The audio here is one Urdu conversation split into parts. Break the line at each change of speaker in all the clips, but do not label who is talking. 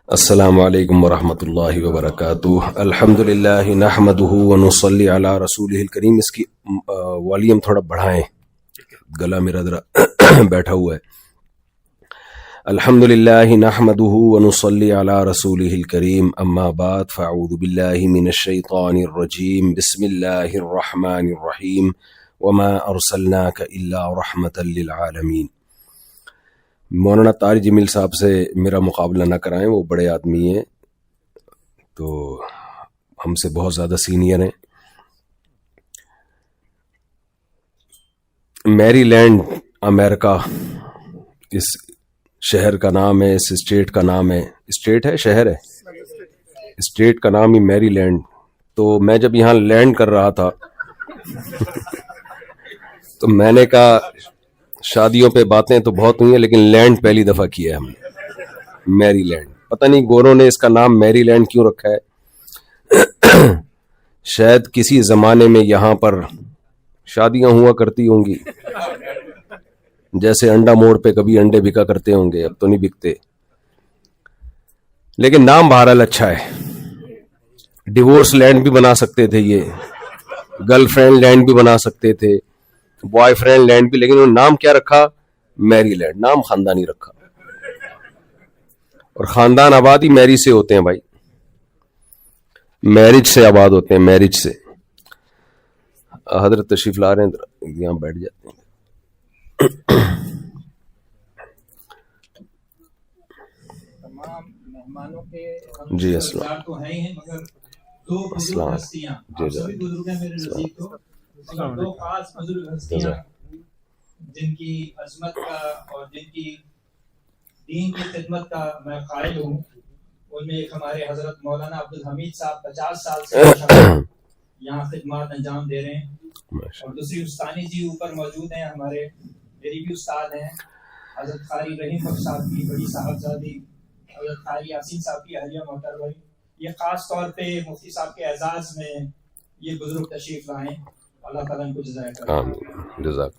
السلام علیکم ورحمۃ اللہ وبرکاتہ. الحمدللہ نحمدہ ونصلی علی رسولہ الکریم. اس کی والیوم تھوڑا بڑھائیں, گلا میرا ذرا بیٹھا ہوا ہے. الحمدللہ نحمدہ ونصلی علی رسولہ الکریم. اما بعد فاعوذ باللہ من الشیطان الرجیم. بسم اللہ الرحمن الرحیم. وما ارسلناک الا رحمۃ للعالمین. مولانا طارق جمیل صاحب سے میرا مقابلہ نہ کرائیں, وہ بڑے آدمی ہیں تو ہم سے بہت زیادہ سینئر ہیں. میری لینڈ امریکہ اس شہر کا نام ہے, اس اسٹیٹ کا نام ہے. اسٹیٹ ہے شہر ہے؟ اسٹیٹ کا نام ہی میری لینڈ. تو میں جب یہاں لینڈ کر رہا تھا تو میں نے کہا شادیوں پہ باتیں تو بہت ہوئی ہیں لیکن لینڈ پہلی دفعہ کیا ہے ہم نے, میری لینڈ. پتہ نہیں گوروں نے اس کا نام میری لینڈ کیوں رکھا ہے. شاید کسی زمانے میں یہاں پر شادیاں ہوا کرتی ہوں گی, جیسے انڈا موڑ پہ کبھی انڈے بکا کرتے ہوں گے, اب تو نہیں بکتے. لیکن نام بہرحال اچھا ہے. ڈیورس لینڈ بھی بنا سکتے تھے, یہ گرل فرینڈ لینڈ بھی بنا سکتے تھے, بوائے فرینڈ لینڈ بھی, لیکن انہوں نے نام کیا رکھا؟ میری لینڈ. نام خاندانی رکھا, اور خاندان آباد ہی میری سے ہوتے ہیں بھائی, میرج سے آباد ہوتے ہیں, میرج سے. حضرت تشریف لا رہے ہیں, یہاں بیٹھ جاتے ہیں.
تمام مہمانوں کے
جی السلام
تو ہیں ہی, مگر دو
السلام
ہستیاں
جی
سبھی بزرگ ہیں میرے نزدیک, تو دو خاص بزرگ ہستیاں جن کی عظمت کا اور جن کی دین کی خدمت کا میں قائل ہوں. ان میں ایک ہمارے حضرت مولانا عبدالحمید صاحب 50 سال سے یہاں خدمات انجام دے رہے ہیں, اور دوسری استانی جی اوپر موجود ہیں, ہمارے میری بھی استاد ہیں, حضرت قاری رحیم بخش صاحب کی بڑی صاحبزادی حضرت قاری یاسین صاحب کی اہلیہ محترمہ بھائی. یہ خاص طور پہ مفتی صاحب کے اعزاز میں یہ بزرگ تشریف لائیں. اللہ تعالیٰ ان کو جزائے خیر.
آمین. جزاک.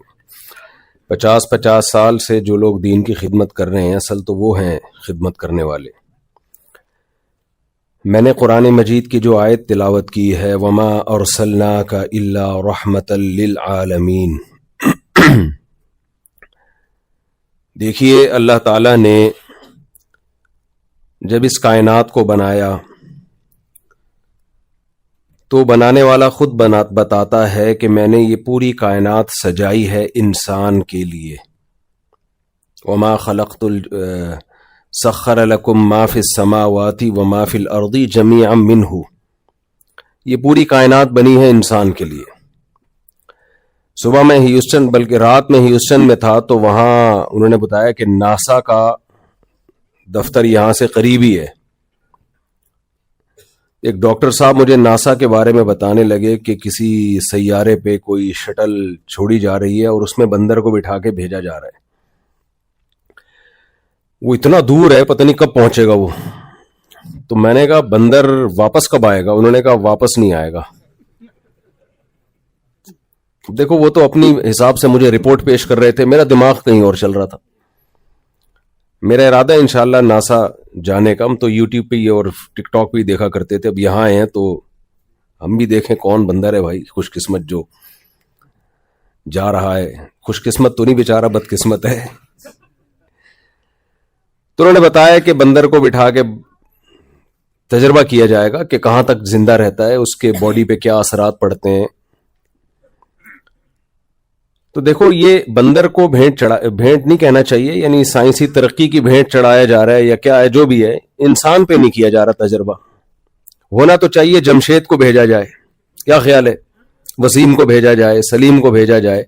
50 سال سے جو لوگ دین کی خدمت کر رہے ہیں, اصل تو وہ ہیں خدمت کرنے والے. میں نے قرآن مجید کی جو آیت تلاوت کی ہے, وما ارسلناک الا رحمۃ للعالمین. دیکھیے اللہ تعالیٰ نے جب اس کائنات کو بنایا تو بنانے والا خود بتاتا ہے کہ میں نے یہ پوری کائنات سجائی ہے انسان کے لیے. وما خلقت سخر لکم ما فی السماوات وما فی الارض جمیعا منہ. یہ پوری کائنات بنی ہے انسان کے لیے. صبح میں ہیوسٹن, بلکہ رات میں ہیوسٹن میں تھا, تو وہاں انہوں نے بتایا کہ ناسا کا دفتر یہاں سے قریب ہی ہے. ایک ڈاکٹر صاحب مجھے ناسا کے بارے میں بتانے لگے کہ کسی سیارے پہ کوئی شٹل چھوڑی جا رہی ہے اور اس میں بندر کو بٹھا کے بھیجا جا رہا ہے. وہ اتنا دور ہے, پتہ نہیں کب پہنچے گا وہ. تو میں نے کہا بندر واپس کب آئے گا؟ انہوں نے کہا واپس نہیں آئے گا. دیکھو وہ تو اپنی حساب سے مجھے رپورٹ پیش کر رہے تھے, میرا دماغ کہیں اور چل رہا تھا. میرا ارادہ ہے انشاءاللہ ناسا جانے کا. ہم تو یوٹیوب پہ اور ٹک ٹاک پہ دیکھا کرتے تھے, اب یہاں آئے ہیں تو ہم بھی دیکھیں کون بندر ہے بھائی خوش قسمت جو جا رہا ہے. خوش قسمت تو نہیں بیچارہ, بد قسمت ہے. تو انہوں نے بتایا کہ بندر کو بٹھا کے تجربہ کیا جائے گا کہ کہاں تک زندہ رہتا ہے, اس کے باڈی پہ کیا اثرات پڑتے ہیں. تو دیکھو یہ بندر کو بھینٹ نہیں کہنا چاہیے, یعنی سائنسی ترقی کی بھینٹ چڑھایا جا رہا ہے یا کیا ہے, جو بھی ہے, انسان پہ نہیں کیا جا رہا تجربہ. ہونا تو چاہیے جمشید کو بھیجا جائے, کیا خیال ہے, وسیم کو بھیجا جائے, سلیم کو بھیجا جائے,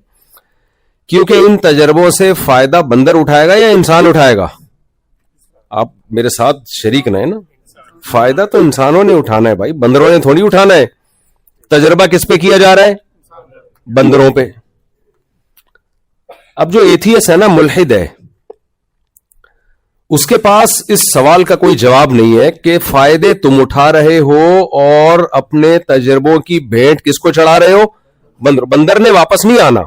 کیونکہ ان تجربوں سے فائدہ بندر اٹھائے گا یا انسان اٹھائے گا؟ آپ میرے ساتھ شریک نہ ہے نا. فائدہ تو انسانوں نے اٹھانا ہے بھائی, بندروں نے تھوڑی اٹھانا ہے. تجربہ کس پہ کیا جا رہا ہے؟ بندروں پہ. اب جو ایتھیس ہے نا, ملحد ہے, اس کے پاس اس سوال کا کوئی جواب نہیں ہے کہ فائدے تم اٹھا رہے ہو اور اپنے تجربوں کی بھیٹ کس کو چڑھا رہے ہو؟ بندر نے واپس نہیں آنا,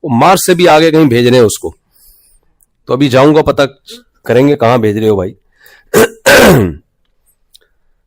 وہ مارس سے بھی آگے کہیں بھیج رہے ہیں اس کو. تو ابھی جاؤں گا, پتہ کریں گے کہاں بھیج رہے ہو بھائی.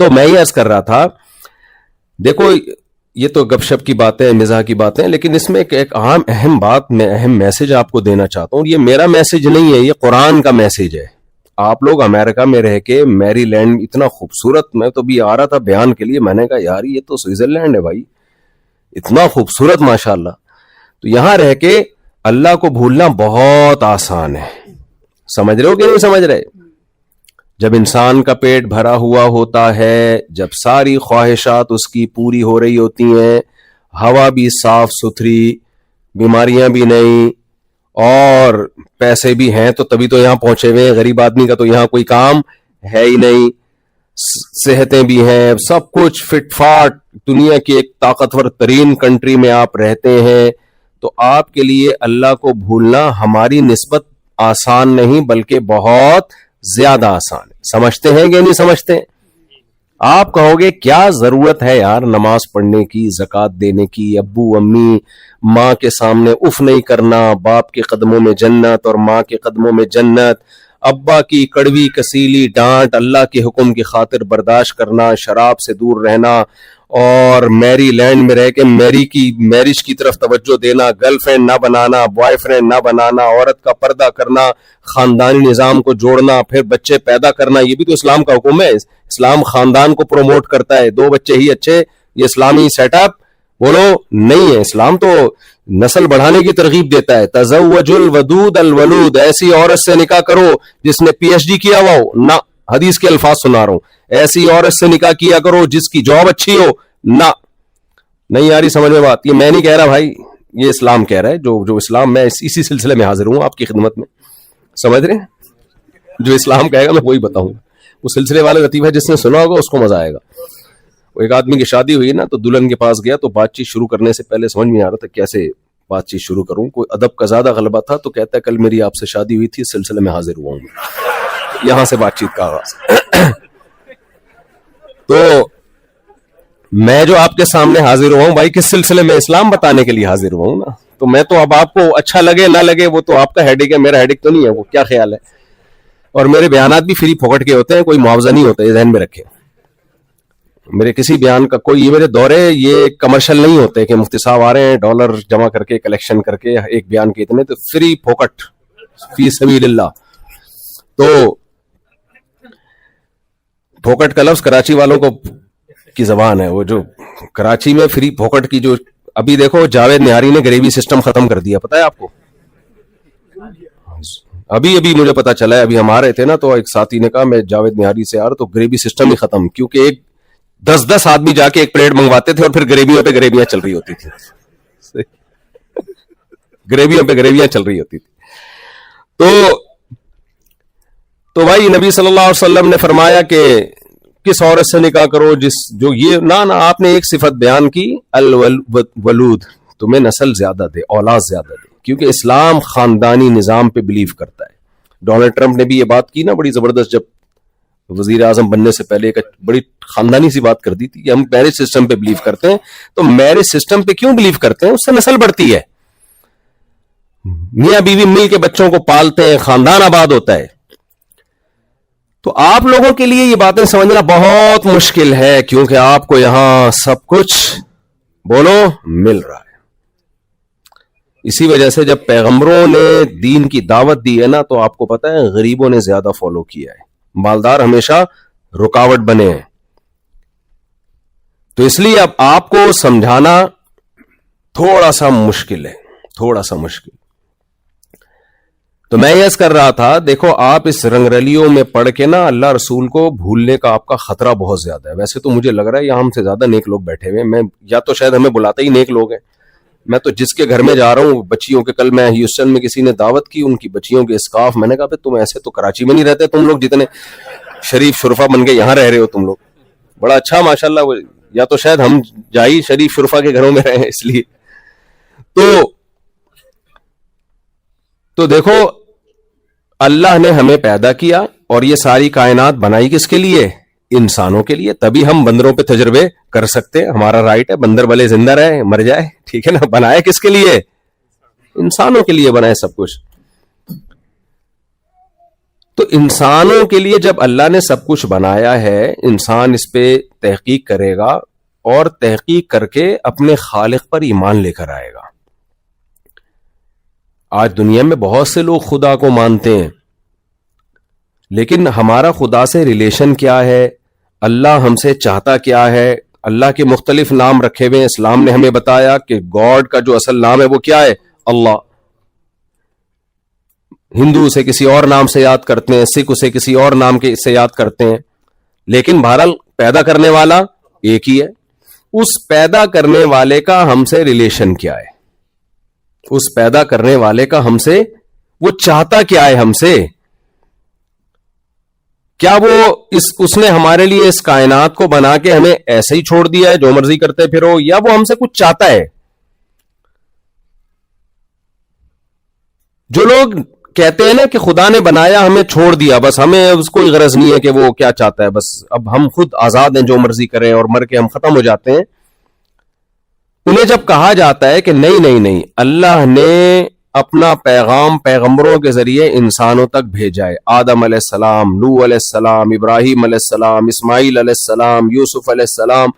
تو میں یہ عرض کر رہا تھا، دیکھو یہ تو گپ شپ کی باتیں، مزاح کی باتیں، لیکن اس میں ایک عام اہم بات، میں اہم میسج آپ کو دینا چاہتا ہوں. یہ میرا میسج نہیں ہے، یہ قرآن کا میسج ہے. آپ لوگ امریکہ میں رہ کے، میری لینڈ اتنا خوبصورت، میں تو بھی آ رہا تھا بیان کے لیے، میں نے کہا یار یہ تو سوئٹزرلینڈ ہے بھائی، اتنا خوبصورت ماشاءاللہ. تو یہاں رہ کے اللہ کو بھولنا بہت آسان ہے. سمجھ رہے ہو کہ نہیں سمجھ رہے؟ جب انسان کا پیٹ بھرا ہوا ہوتا ہے، جب ساری خواہشات اس کی پوری ہو رہی ہوتی ہیں، ہوا بھی صاف ستھری، بیماریاں بھی نہیں، اور پیسے بھی ہیں تو تبھی تو یہاں پہنچے ہوئے. غریب آدمی کا تو یہاں کوئی کام ہے ہی نہیں. صحتیں بھی ہیں، سب کچھ فٹ فاٹ، دنیا کی ایک طاقتور ترین کنٹری میں آپ رہتے ہیں. تو آپ کے لیے اللہ کو بھولنا ہماری نسبت آسان نہیں بلکہ بہت زیادہ آسان ہے. سمجھتے ہیں کہ نہیں سمجھتے؟ آپ کہو گے کیا ضرورت ہے یار نماز پڑھنے کی، زکوٰۃ دینے کی، ابو امی ماں کے سامنے اف نہیں کرنا، باپ کے قدموں میں جنت اور ماں کے قدموں میں جنت، ابا کی کڑوی کسیلی ڈانٹ، اللہ کے حکم کی خاطر برداشت کرنا، شراب سے دور رہنا، اور میری لینڈ میں رہ کے میرج کی طرف توجہ دینا، گرل فرینڈ نہ بنانا، بوائے فرینڈ نہ بنانا، عورت کا پردہ کرنا، خاندانی نظام کو جوڑنا، پھر بچے پیدا کرنا. یہ بھی تو اسلام کا حکم ہے. اسلام خاندان کو پروموٹ کرتا ہے، 2 بچے ہی اچھے. یہ اسلامی سیٹ اپ بولو نہیں ہے. اسلام تو نسل بڑھانے کی ترغیب دیتا ہے. تزوج الودود الولود، ایسی عورت سے نکاح کرو جس نے پی ایچ ڈی کیا ہوا ہو. نہ، حدیث کے الفاظ سنا رہا ہوں. ایسی عورت سے نکاح کیا کرو جس کی جاب اچھی ہو. نہ، نہیں آ رہی سمجھ میں بات؟ یہ میں نہیں کہہ رہا بھائی، یہ اسلام کہہ رہا ہے. جو اسلام، میں اسی سلسلے میں حاضر ہوں آپ کی خدمت میں. سمجھ رہے ہیں؟ جو اسلام کہے گا میں وہی بتاؤں گا. وہ سلسلے والا لطیفہ جس نے سنا ہوگا اس کو مزہ آئے گا. وہ ایک آدمی کی شادی ہوئی نا، تو دلہن کے پاس گیا، تو بات چیت شروع کرنے سے پہلے سمجھ میں آ رہا تھا کیسے بات چیت شروع کروں. کوئی ادب کا زیادہ غلبہ تھا. تو کہتا ہے کل میری آپ سے شادی ہوئی تھی، اس سلسلے میں حاضر ہوا ہوں. یہاں سے بات چیت کا آغاز. تو میں جو آپ کے سامنے حاضر ہوا ہوں بھائی کس سلسلے میں؟ اسلام بتانے کے لیے حاضر ہوا ہوں نا. تو میں تو اب آپ کو اچھا لگے نہ لگے وہ تو آپ کا ہیڈک ہے، میرا ہیڈک تو نہیں ہے. وہ کیا خیال ہے؟ اور میرے بیانات بھی فری پھوکٹ کے ہوتے ہیں، کوئی معاوضہ نہیں ہوتا، یہ ذہن میں رکھیں. میرے کسی بیان کا کوئی، یہ میرے دورے یہ کمرشل نہیں ہوتے کہ مفتی صاحب آ رہے ہیں ڈالر جمع کر کے کلیکشن کر کے ایک بیان کے اتنے. تو فری پھوکٹ، فی سبیل اللہ. تو پھوکٹ کا لفظ کراچی والوں کو کی زبان ہے. وہ جو کراچی میں فری پھوکٹ کی، جو ابھی دیکھو جاوید نہاری نے گریوی سسٹم ختم کر دیا، پتا ہے آپ کو؟ ابھی مجھے پتا چلا ہے. ابھی ہم آ رہے تھے نا تو ایک ساتھی نے کہا میں جاوید نہاری سے آ رہا، تو گریوی سسٹم ہی ختم، کیونکہ ایک 10 آدمی جا کے ایک پلیٹ منگواتے تھے اور پھر گریویوں پہ گریویاں چل رہی ہوتی تھی. گریویوں پہ گریویاں چل رہی ہوتی تھی. تو بھائی نبی صلی اللہ علیہ وسلم نے فرمایا کہ کس عورت سے نکاح کرو جو یہ نہ آپ نے ایک صفت بیان کی، الولود، تمہیں نسل زیادہ دے، اولاد زیادہ دے. کیونکہ اسلام خاندانی نظام پہ بلیو کرتا ہے. ڈونلڈ ٹرمپ نے بھی یہ بات کی نا بڑی زبردست، جب وزیر اعظم بننے سے پہلے ایک بڑی خاندانی سی بات کر دی تھی کہ ہم میرج سسٹم پہ بلیو کرتے ہیں. تو میرج سسٹم پہ کیوں بلیو کرتے ہیں؟ اس سے نسل بڑھتی ہے، میاں بیوی مل کے بچوں کو پالتے ہیں، خاندان آباد ہوتا ہے. تو آپ لوگوں کے لیے یہ باتیں سمجھنا بہت مشکل ہے، کیونکہ آپ کو یہاں سب کچھ بولو مل رہا ہے. اسی وجہ سے جب پیغمبروں نے دین کی دعوت دی ہے نا، تو آپ کو پتا ہے غریبوں نے زیادہ فالو کیا ہے، مالدار ہمیشہ رکاوٹ بنے ہیں. تو اس لیے اب آپ کو سمجھانا تھوڑا سا مشکل ہے، تھوڑا سا مشکل. تو میں یہ کر رہا تھا، دیکھو آپ اس رنگ رلیوں میں پڑھ کے نا اللہ رسول کو بھولنے کا آپ کا خطرہ بہت زیادہ ہے. ویسے تو مجھے لگ رہا ہے یہاں ہم سے زیادہ نیک لوگ بیٹھے ہوئے ہیں. میں یا تو شاید ہمیں بلاتا ہی نیک لوگ ہیں. میں تو جس کے گھر میں جا رہا ہوں بچیوں کے، کل میں ہیوسٹن میں کسی نے دعوت کی، ان کی بچیوں کے اسکارف، میں نے کہا تم ایسے تو کراچی میں نہیں رہتے تم لوگ، جتنے شریف شرفا بن کے یہاں رہ رہے ہو تم لوگ. بڑا اچھا ماشاءاللہ. یا تو شاید ہم جائی شریف شرفا کے گھروں میں رہے اس لیے. تو دیکھو اللہ نے ہمیں پیدا کیا اور یہ ساری کائنات بنائی کس کے لیے؟ انسانوں کے لیے. تبھی ہم بندروں پہ تجربے کر سکتے ہیں، ہمارا رائٹ ہے. بندر بھلے زندہ رہے مر جائے، ٹھیک ہے نا. بنائے کس کے لیے؟ انسانوں کے لیے بنائے سب کچھ. تو انسانوں کے لیے جب اللہ نے سب کچھ بنایا ہے، انسان اس پہ تحقیق کرے گا اور تحقیق کر کے اپنے خالق پر ایمان لے کر آئے گا. آج دنیا میں بہت سے لوگ خدا کو مانتے ہیں، لیکن ہمارا خدا سے ریلیشن کیا ہے؟ اللہ ہم سے چاہتا کیا ہے؟ اللہ کے مختلف نام رکھے ہوئے ہیں. اسلام نے ہمیں بتایا کہ گاڈ کا جو اصل نام ہے وہ کیا ہے؟ اللہ. ہندو اسے کسی اور نام سے یاد کرتے ہیں، سکھ اسے کسی اور نام سے یاد کرتے ہیں، لیکن بہرحال پیدا کرنے والا ایک ہی ہے. اس پیدا کرنے والے کا ہم سے ریلیشن کیا ہے؟ اس پیدا کرنے والے کا ہم سے وہ چاہتا کیا ہے؟ ہم سے کیا وہ اس نے ہمارے لیے اس کائنات کو بنا کے ہمیں ایسے ہی چھوڑ دیا ہے جو مرضی کرتے پھرو، یا وہ ہم سے کچھ چاہتا ہے؟ جو لوگ کہتے ہیں نا کہ خدا نے بنایا ہمیں چھوڑ دیا، بس ہمیں اس کوئی غرض نہیں ہے کہ وہ کیا چاہتا ہے، بس اب ہم خود آزاد ہیں جو مرضی کریں اور مر کے ہم ختم ہو جاتے ہیں. انہیں جب کہا جاتا ہے کہ نہیں نہیں نہیں، اللہ نے اپنا پیغام پیغمبروں کے ذریعے انسانوں تک بھیجا ہے. آدم علیہ السلام، نوح علیہ السلام، ابراہیم علیہ السلام، اسماعیل علیہ السلام، یوسف علیہ السلام،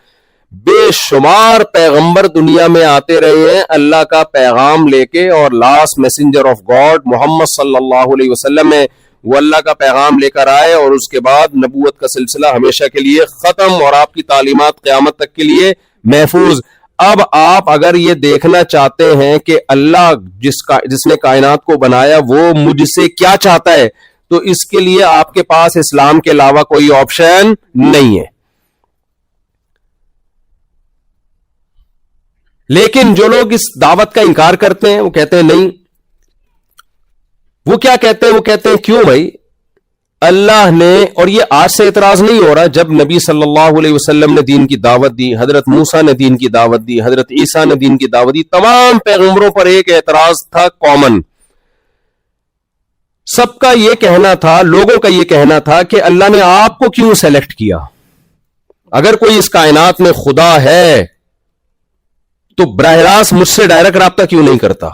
بے شمار پیغمبر دنیا میں آتے رہے ہیں اللہ کا پیغام لے کے، اور لاسٹ میسنجر آف گاڈ محمد صلی اللہ علیہ وسلم ہے، وہ اللہ کا پیغام لے کر آئے، اور اس کے بعد نبوت کا سلسلہ ہمیشہ کے لیے ختم، اور آپ کی تعلیمات قیامت تک کے لیے محفوظ. اب آپ اگر یہ دیکھنا چاہتے ہیں کہ اللہ جس نے کائنات کو بنایا وہ مجھ سے کیا چاہتا ہے، تو اس کے لیے آپ کے پاس اسلام کے علاوہ کوئی آپشن نہیں ہے. لیکن جو لوگ اس دعوت کا انکار کرتے ہیں وہ کہتے ہیں نہیں. وہ کیا کہتے ہیں؟ وہ کہتے ہیں کیوں بھائی، اللہ نے، اور یہ آج سے اعتراض نہیں ہو رہا، جب نبی صلی اللہ علیہ وسلم نے دین کی دعوت دی، حضرت موسیٰ نے دین کی دعوت دی، حضرت عیسیٰ نے دین کی دعوت دی، تمام پیغمبروں پر ایک اعتراض تھا کامن. سب کا یہ کہنا تھا، لوگوں کا یہ کہنا تھا کہ اللہ نے آپ کو کیوں سیلیکٹ کیا؟ اگر کوئی اس کائنات میں خدا ہے تو براہ راست مجھ سے ڈائریکٹ رابطہ کیوں نہیں کرتا؟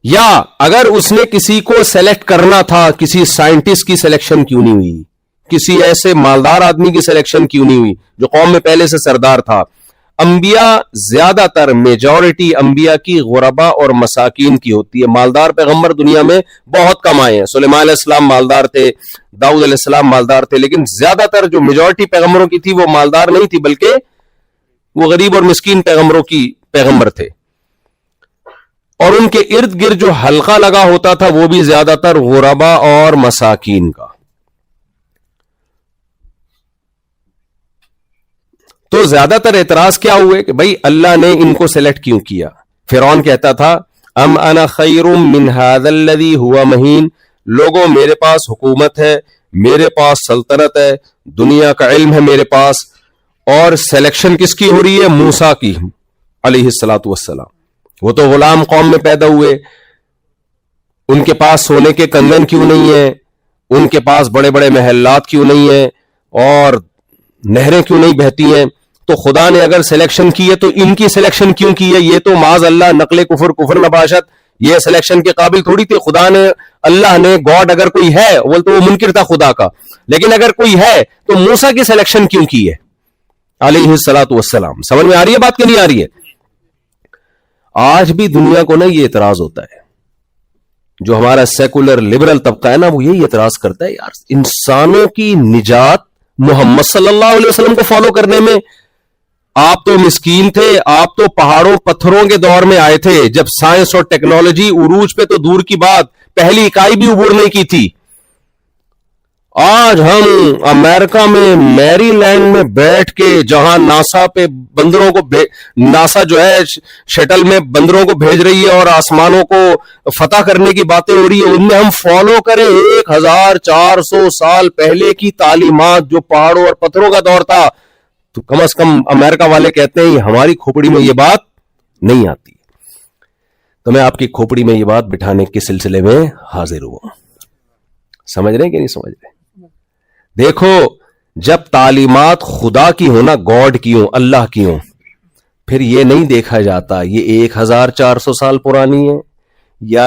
یا اگر اس نے کسی کو سلیکٹ کرنا تھا، کسی سائنٹسٹ کی سلیکشن کیوں نہیں ہوئی؟ کسی ایسے مالدار آدمی کی سلیکشن کیوں نہیں ہوئی جو قوم میں پہلے سے سردار تھا؟ انبیاء زیادہ تر میجورٹی انبیاء کی غربا اور مساکین کی ہوتی ہے. مالدار پیغمبر دنیا میں بہت کم آئے ہیں. سلیمان علیہ السلام مالدار تھے، داؤد علیہ السلام مالدار تھے، لیکن زیادہ تر جو میجورٹی پیغمبروں کی تھی وہ مالدار نہیں تھی، بلکہ وہ غریب اور مسکین پیغمبروں کی پیغمبر تھے. اور ان کے ارد گرد جو حلقہ لگا ہوتا تھا وہ بھی زیادہ تر غربا اور مساکین کا. تو زیادہ تر اعتراض کیا ہوئے کہ بھائی اللہ نے ان کو سلیکٹ کیوں کیا؟ فرعون کہتا تھا ام انا خیر من ھذا الذی ھوا مہین، لوگوں میرے پاس حکومت ہے، میرے پاس سلطنت ہے، دنیا کا علم ہے میرے پاس، اور سلیکشن کس کی ہو رہی ہے؟ موسیٰ کی علیہ الصلوۃ والسلام. وہ تو غلام قوم میں پیدا ہوئے، ان کے پاس سونے کے کنگن کیوں نہیں ہیں؟ ان کے پاس بڑے بڑے محلات کیوں نہیں ہیں؟ اور نہریں کیوں نہیں بہتی ہیں؟ تو خدا نے اگر سلیکشن کی ہے تو ان کی سلیکشن کیوں کی ہے؟ یہ تو معاذ اللہ نقل کفر نباشت، یہ سلیکشن کے قابل تھوڑی تھے. خدا نے، اللہ نے، گاڈ اگر کوئی ہے وہ تو وہ منکر تھا خدا کا، لیکن اگر کوئی ہے تو موسیٰ کی سلیکشن کیوں کی ہے علیہ الصلوۃ والسلام؟ سمجھ میں آ رہی ہے بات کہ نہیں آ رہی ہے؟ آج بھی دنیا کو نا یہ اعتراض ہوتا ہے، جو ہمارا سیکولر لبرل طبقہ ہے نا، وہ یہی اعتراض کرتا ہے یار انسانوں کی نجات محمد صلی اللہ علیہ وسلم کو فالو کرنے میں، آپ تو مسکین تھے، آپ تو پہاڑوں پتھروں کے دور میں آئے تھے جب سائنس اور ٹیکنالوجی عروج پہ تو دور کی بات، پہلی اکائی بھی عبور نہیں کی تھی. آج ہم امریکہ میں میری لینڈ میں بیٹھ کے جہاں ناسا پہ بندروں کو ناسا جو ہے شٹل میں بندروں کو بھیج رہی ہے اور آسمانوں کو فتح کرنے کی باتیں ہو رہی ہے، ان میں ہم فالو کریں 1400 سال پہلے کی تعلیمات جو پہاڑوں اور پتھروں کا دور تھا، تو کم از کم امریکہ والے کہتے ہیں ہماری کھوپڑی میں یہ بات نہیں آتی. تو میں آپ کی کھوپڑی میں یہ بات بٹھانے کے سلسلے میں حاضر ہوں. سمجھ رہے ہیں کہ نہیں سمجھ رہے؟ دیکھو جب تعلیمات خدا کی ہو نا، گاڈ کی ہو، اللہ کی ہو، پھر یہ نہیں دیکھا جاتا یہ 1400 سال پرانی ہے یا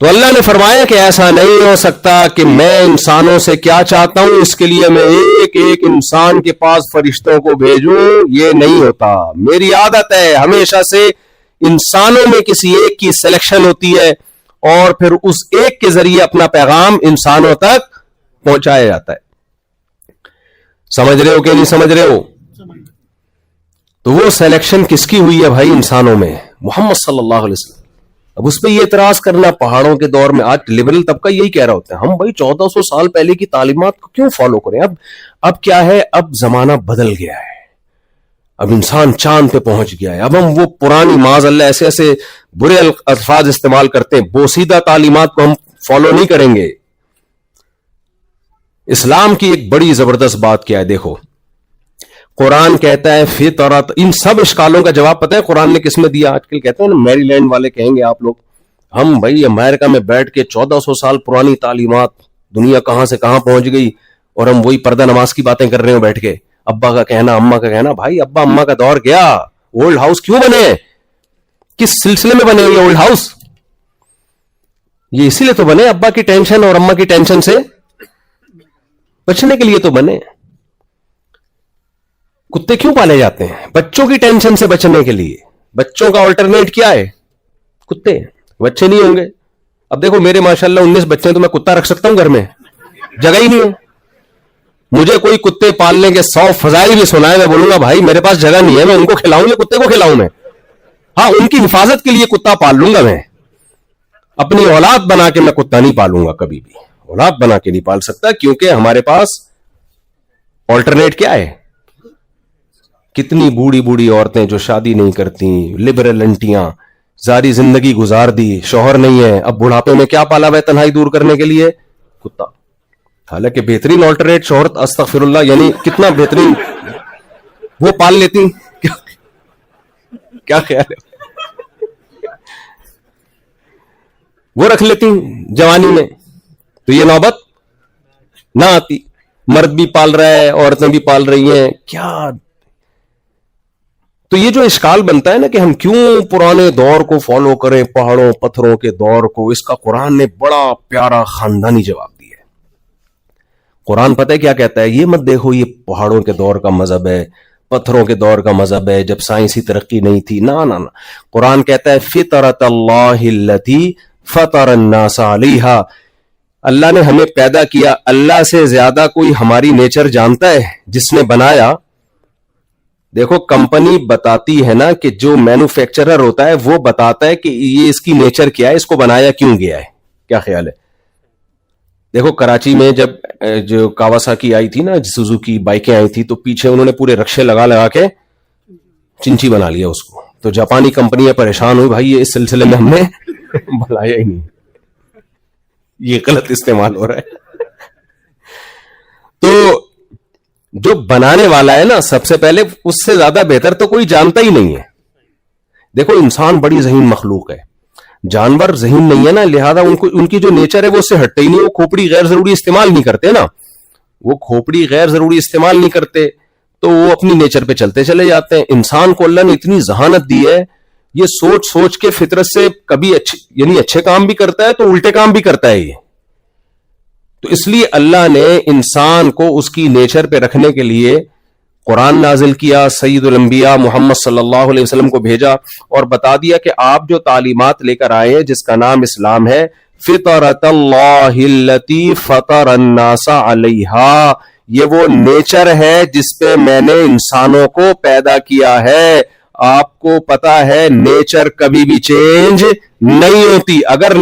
تو اللہ نے فرمایا کہ ایسا نہیں ہو سکتا کہ میں انسانوں سے کیا چاہتا ہوں اس کے لیے میں ایک ایک انسان کے پاس فرشتوں کو بھیجوں، یہ نہیں ہوتا. میری عادت ہے ہمیشہ سے انسانوں میں کسی ایک کی سلیکشن ہوتی ہے اور پھر اس ایک کے ذریعے اپنا پیغام انسانوں تک پہنچایا جاتا ہے. سمجھ رہے ہو کہ نہیں سمجھ رہے ہو؟ تو وہ سلیکشن کس کی ہوئی ہے بھائی؟ انسانوں میں، محمد صلی اللہ علیہ وسلم. اب اس پہ یہ اعتراض کرنا پہاڑوں کے دور میں، آج لبرل طبقہ یہی کہہ رہا ہوتا ہے ہم بھائی 1400 سال پہلے کی تعلیمات کو کیوں فالو کریں؟ اب کیا ہے، اب زمانہ بدل گیا ہے، اب انسان چاند پہ پہنچ گیا ہے. اب ہم وہ پرانی معاذ اللہ ایسے ایسے برے الفاظ استعمال کرتے ہیں، بوسیدہ تعلیمات کو ہم فالو نہیں کریں گے. اسلام کی ایک بڑی زبردست بات کیا ہے، دیکھو قرآن کہتا ہے فطرت. ان سب اشکالوں کا جواب پتہ ہے قرآن نے کس میں دیا؟ آج کل کہتے ہیں نا میری لینڈ والے کہیں گے آپ لوگ ہم بھائی امریکہ میں بیٹھ کے 1400 سال پرانی تعلیمات، دنیا کہاں سے کہاں پہنچ گئی اور ہم وہی پردہ نماز کی باتیں کر رہے ہیں بیٹھ کے. ابا کا کہنا، اماں کا کہنا. بھائی ابا اماں کا دور گیا. اولڈ ہاؤس کیوں بنے؟ کس سلسلے میں بنے یہ اولڈ ہاؤس؟ یہ اسی لیے تو بنے ابا کی ٹینشن اور اماں کی ٹینشن سے بچنے کے لیے تو بنے. کتے کیوں پالے جاتے ہیں؟ بچوں کی ٹینشن سے بچنے کے لیے. بچوں کا آلٹرنیٹ کیا ہے؟ کتے. بچے نہیں ہوں گے. اب دیکھو میرے ماشاءاللہ 19 بچے ہیں تو میں کتا رکھ سکتا ہوں گھر میں؟ جگہ ہی نہیں ہے. مجھے کوئی کتے پالنے کے 100 فضائل بھی سنائے میں بولوں گا بھائی میرے پاس جگہ نہیں ہے، میں ان کو کھلاؤں یا کتے کو کھلاؤں؟ میں ہاں ان کی حفاظت کے لیے کتا پال لوں گا. میں اپنی اولاد بنا کے میں کتا نہیں پالوں گا، کبھی بھی اولاد بنا کے نہیں پال سکتا، کیونکہ ہمارے پاس آلٹرنیٹ کیا ہے؟ کتنی بوڑھی بوڑھی عورتیں جو شادی نہیں کرتی، لبرل انٹیاں، ساری زندگی گزار دی، شوہر نہیں ہے، اب بڑھاپے میں کیا پالا ہے تنہائی دور کرنے کے لیے؟ کتا. حالانکہ بہترین آلٹرنیٹ شوہرت، استغفر اللہ، یعنی کتنا بہترین وہ پال لیتی. کیا خیال ہے؟ وہ رکھ لیتی جوانی میں تو یہ نوبت نہ آتی. مرد بھی پال رہا ہے، عورتیں بھی پال رہی ہیں. کیا تو یہ جو اشکال بنتا ہے نا کہ ہم کیوں پرانے دور کو فالو کریں، پہاڑوں پتھروں کے دور کو، اس کا قرآن نے بڑا پیارا خاندانی جواب دیا ہے. قرآن پتہ ہے کیا کہتا ہے؟ یہ مت دیکھو یہ پہاڑوں کے دور کا مذہب ہے، پتھروں کے دور کا مذہب ہے جب سائنسی ترقی نہیں تھی. نہ نہ نہ، قرآن کہتا ہے فطرت اللہ التی فطر الناس علیہا. اللہ نے ہمیں پیدا کیا. اللہ سے زیادہ کوئی ہماری نیچر جانتا ہے جس نے بنایا؟ دیکھو کمپنی بتاتی ہے نا کہ جو مینوفیکچرر ہوتا ہے وہ بتاتا ہے کہ یہ اس کی نیچر کیا ہے، اس کو بنایا کیوں گیا ہے. کیا خیال ہے؟ دیکھو کراچی میں جب جو کاواساکی آئی تھی نا، سوزوکی بائکیں آئی تھی، تو پیچھے انہوں نے پورے رکشے لگا لگا کے چنچی بنا لیا اس کو. تو جاپانی کمپنیاں پریشان ہوئی، بھائی یہ اس سلسلے میں ہم نے بنایا ہی نہیں، یہ غلط استعمال ہو رہا ہے. تو جو بنانے والا ہے نا سب سے پہلے، اس سے زیادہ بہتر تو کوئی جانتا ہی نہیں ہے. دیکھو انسان بڑی ذہین مخلوق ہے، جانور ذہین نہیں ہے نا، لہذا ان کی جو نیچر ہے وہ اس سے ہٹتے ہی نہیں. وہ کھوپڑی غیر ضروری استعمال نہیں کرتے نا، وہ کھوپڑی غیر ضروری استعمال نہیں کرتے، تو وہ اپنی نیچر پہ چلتے چلے جاتے ہیں. انسان کو اللہ نے اتنی ذہانت دی ہے، یہ سوچ سوچ کے فطرت سے کبھی اچھے کام بھی کرتا ہے تو الٹے کام بھی کرتا ہے یہ. تو اس لیے اللہ نے انسان کو اس کی نیچر پہ رکھنے کے لیے قرآن نازل کیا، سید الانبیاء محمد صلی اللہ علیہ وسلم کو بھیجا اور بتا دیا کہ آپ جو تعلیمات لے کر آئے ہیں جس کا نام اسلام ہے، فطرت اللہ التی فطر الناس علیہا، یہ وہ نیچر ہے جس پہ میں نے انسانوں کو پیدا کیا ہے. آپ کو پتا ہے نیچر کبھی بھی چینج نہیں ہوتی. اگر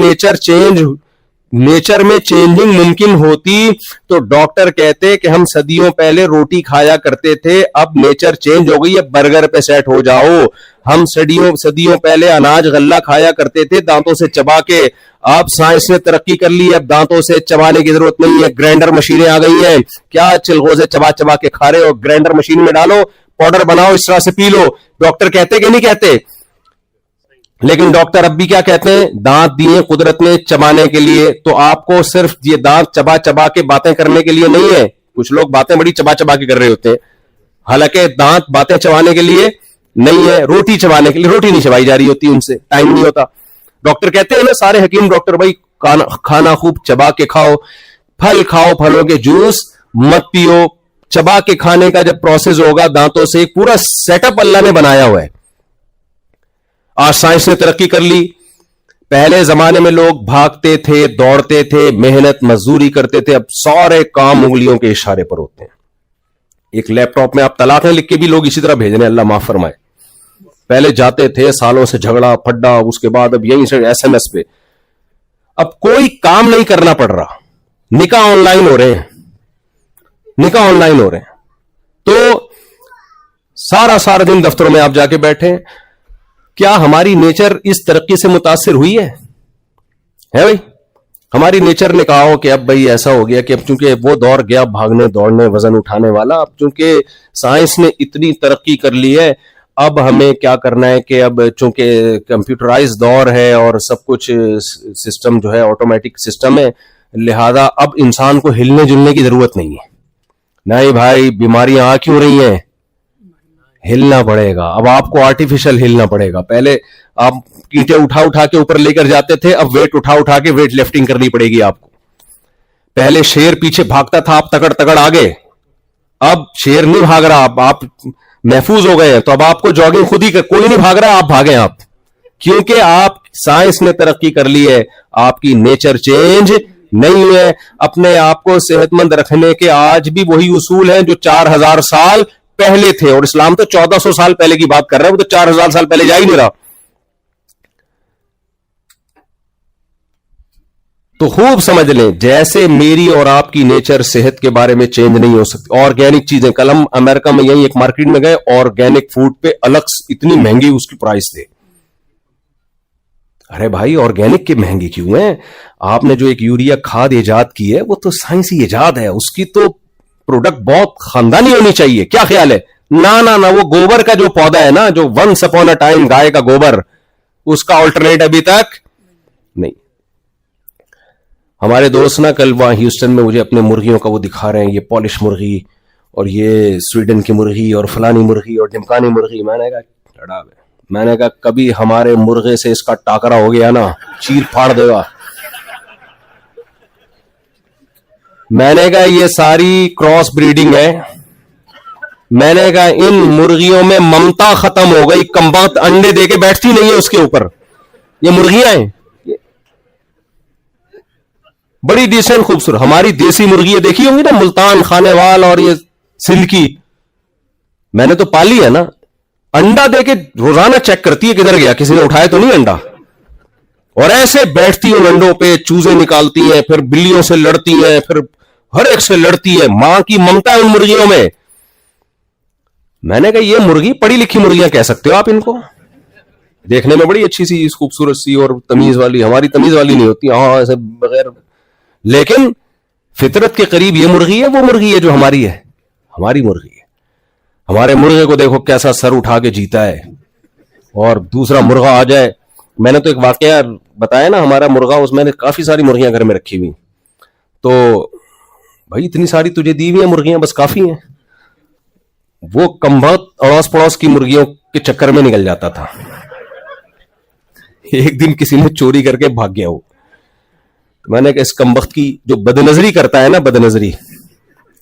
نیچر میں چینجنگ ممکن ہوتی تو ڈاکٹر کہتے کہ ہم صدیوں پہلے روٹی کھایا کرتے تھے، اب نیچر چینج ہو گئی ہے، برگر پہ سیٹ ہو جاؤ. ہم صدیوں پہلے اناج غلہ کھایا کرتے تھے دانتوں سے چبا کے، اب سائنس نے ترقی کر لی، اب دانتوں سے چبانے کی ضرورت نہیں ہے، گرائنڈر مشینیں آ گئی ہیں. کیا چلغوزے چبا چبا کے کھا رہے ہو؟ گرائنڈر مشین میں ڈالو، پاؤڈر بناؤ، اس طرح سے پی لو. ڈاکٹر کہتے کہ نہیں کہتے؟ لیکن ڈاکٹر اب بھی کیا کہتے ہیں؟ دانت دیے قدرت نے چبانے کے لیے. تو آپ کو صرف یہ دانت چبا چبا کے باتیں کرنے کے لیے نہیں ہے. کچھ لوگ باتیں بڑی چبا چبا کے کر رہے ہوتے ہیں، حالانکہ دانت باتیں چبانے کے لیے نہیں ہے، روٹی چبانے کے لیے. روٹی نہیں چبائی جا رہی ہوتی، ان سے ٹائم نہیں ہوتا. ڈاکٹر کہتے ہیں نا، سارے حکیم ڈاکٹر، بھائی کھانا خوب چبا کے کھاؤ, پھل کھاؤ, پھلوں کے جوس مت پیو. چبا کے کھانے کا جب پروسیس ہوگا دانتوں سے, ایک پورا سیٹ اپ اللہ نے بنایا ہوا ہے. آج سائنس نے ترقی کر لی. پہلے زمانے میں لوگ بھاگتے تھے, دوڑتے تھے, محنت مزدوری کرتے تھے. اب سارے کام انگلیوں کے اشارے پر ہوتے ہیں. ایک لیپ ٹاپ میں آپ طلاقیں لکھ کے بھی لوگ اسی طرح بھیج رہے ہیں, اللہ معاف فرمائے. پہلے جاتے تھے سالوں سے جھگڑا پھڈا, اس کے بعد اب یہیں سے ایس ایم ایس پہ. اب کوئی کام نہیں کرنا پڑ رہا, نکاح آن لائن ہو رہے ہیں, نکاح آن لائن ہو رہے ہیں. تو سارا دن دفتروں میں آپ جا کے بیٹھے. کیا ہماری نیچر اس ترقی سے متاثر ہوئی ہے بھائی؟ ہماری نیچر نے کہا ہو کہ اب بھائی ایسا ہو گیا کہ اب چونکہ وہ دور گیا بھاگنے دوڑنے وزن اٹھانے والا, اب چونکہ سائنس نے اتنی ترقی کر لی ہے, اب ہمیں کیا کرنا ہے کہ اب چونکہ کمپیوٹرائز دور ہے اور سب کچھ سسٹم جو ہے آٹومیٹک سسٹم ہے, لہذا اب انسان کو ہلنے جلنے کی ضرورت نہیں ہے. نہیں بھائی, بیماریاں آ کیوں رہی ہیں؟ ہلنا پڑے گا. اب آپ کو آرٹیفیشل ہلنا پڑے گا. پہلے آپ اینٹیں اٹھا کے اوپر لے کر جاتے تھے, اب ویٹ اٹھا کے ویٹ لفٹنگ کرنی پڑے گی آپ کو. پہلے شیر پیچھے بھاگتا تھا, آپ تکڑ آگے. اب شیر نہیں بھاگ رہا, آپ محفوظ ہو گئے ہیں. تو اب آپ کو جاگنگ خود ہی کوئی نہیں بھاگ رہا, آپ بھاگیں آپ, کیونکہ آپ سائنس نے ترقی کر لی ہے. آپ کی نیچر چینج نہیں ہے. اپنے آپ کو صحت مند رکھنے کے آج بھی وہی اصول ہیں جو 4000 سال پہلے تھے, اور اسلام تو 1400 سال پہلے کی بات کر رہا ہے, وہ تو 4000 سال پہلے جا ہی نہیں رہا. تو خوب سمجھ لیں, جیسے میری اور آپ کی نیچر صحت کے بارے میں چینج نہیں ہو سکتی. آرگینک چیزیں, کل ہم امریکہ میں یہی ایک مارکیٹ میں گئے, آرگینک فوڈ پہ الگ اتنی مہنگی اس کی پرائس تھے. ارے بھائی آرگینک کی مہنگی کیوں ہے؟ آپ نے جو ایک یوریا کھاد ایجاد کی ہے وہ تو سائنسی ایجاد ہے, اس کی تو پروڈکٹ بہت خاندانی ہونی چاہیے. کیا خیال ہے؟ نہ وہ گوبر کا جو پودا ہے نا, جو ونس اپون اے ٹائم گائے کا گوبر, اس کا آلٹرنیٹ ابھی تک نہیں. ہمارے دوست نا کل وہاں ہیوسٹن میں مجھے اپنے مرغیوں کا وہ دکھا رہے ہیں, یہ پالش مرغی اور یہ سویڈن کی مرغی اور فلانی مرغی اور ڈمکانی مرغی. میں نے کہا کبھی ہمارے مرغے سے اس کا ٹاکرا ہو گیا نا, چیر پھاڑ دے گا. میں نے کہا یہ ساری کراس بریڈنگ ہے. میں نے کہا ان مرغیوں میں ممتا ختم ہو گئی, کمبخت انڈے دے کے بیٹھتی نہیں ہے اس کے اوپر. یہ مرغیاں ہیں بڑی ڈیسنٹ خوبصورت. ہماری دیسی مرغیاں دیکھی ہوں گی نا, ملتان خانے وال اور یہ سندھ کی, میں نے تو پالی ہے نا. انڈا دے کے روزانہ چیک کرتی ہے کدھر گیا, کسی نے اٹھایا تو نہیں انڈا, اور ایسے بیٹھتی ہیں انڈوں پہ, چوزے نکالتی ہیں, پھر بلیوں سے لڑتی ہیں, پھر ہر ایک سے لڑتی ہے. ماں کی ممتا ہے ان مرغیوں میں. میں نے کہا یہ مرغی پڑھی لکھی مرغیاں کہہ سکتے ہو آپ ان کو, دیکھنے میں بڑی اچھی سی خوبصورت سی اور تمیز والی. ہماری تمیز والی نہیں ہوتی, ہاں ایسے بغیر, لیکن فطرت کے قریب یہ مرغی ہے, وہ مرغی ہے جو ہماری ہے, ہماری مرغی ہے. ہمارے مرغے کو دیکھو کیسا سر اٹھا کے جیتا ہے, اور دوسرا مرغا آ جائے. میں نے تو ایک واقعہ بتایا نا, ہمارا مرغا, اس میں نے کافی ساری مرغیاں گھر میں رکھی ہوئی, تو بھائی اتنی ساری تجھے دی ہوئی ہیں مرغیاں, بس کافی ہیں. وہ کمبخت اڑوس پڑوس کی مرغیوں کے چکر میں نکل جاتا تھا. ایک دن کسی نے چوری کر کے بھاگ گیا. وہ میں نے کہا اس کمبخت کی جو بدنظری کرتا ہے نا, بدنظری,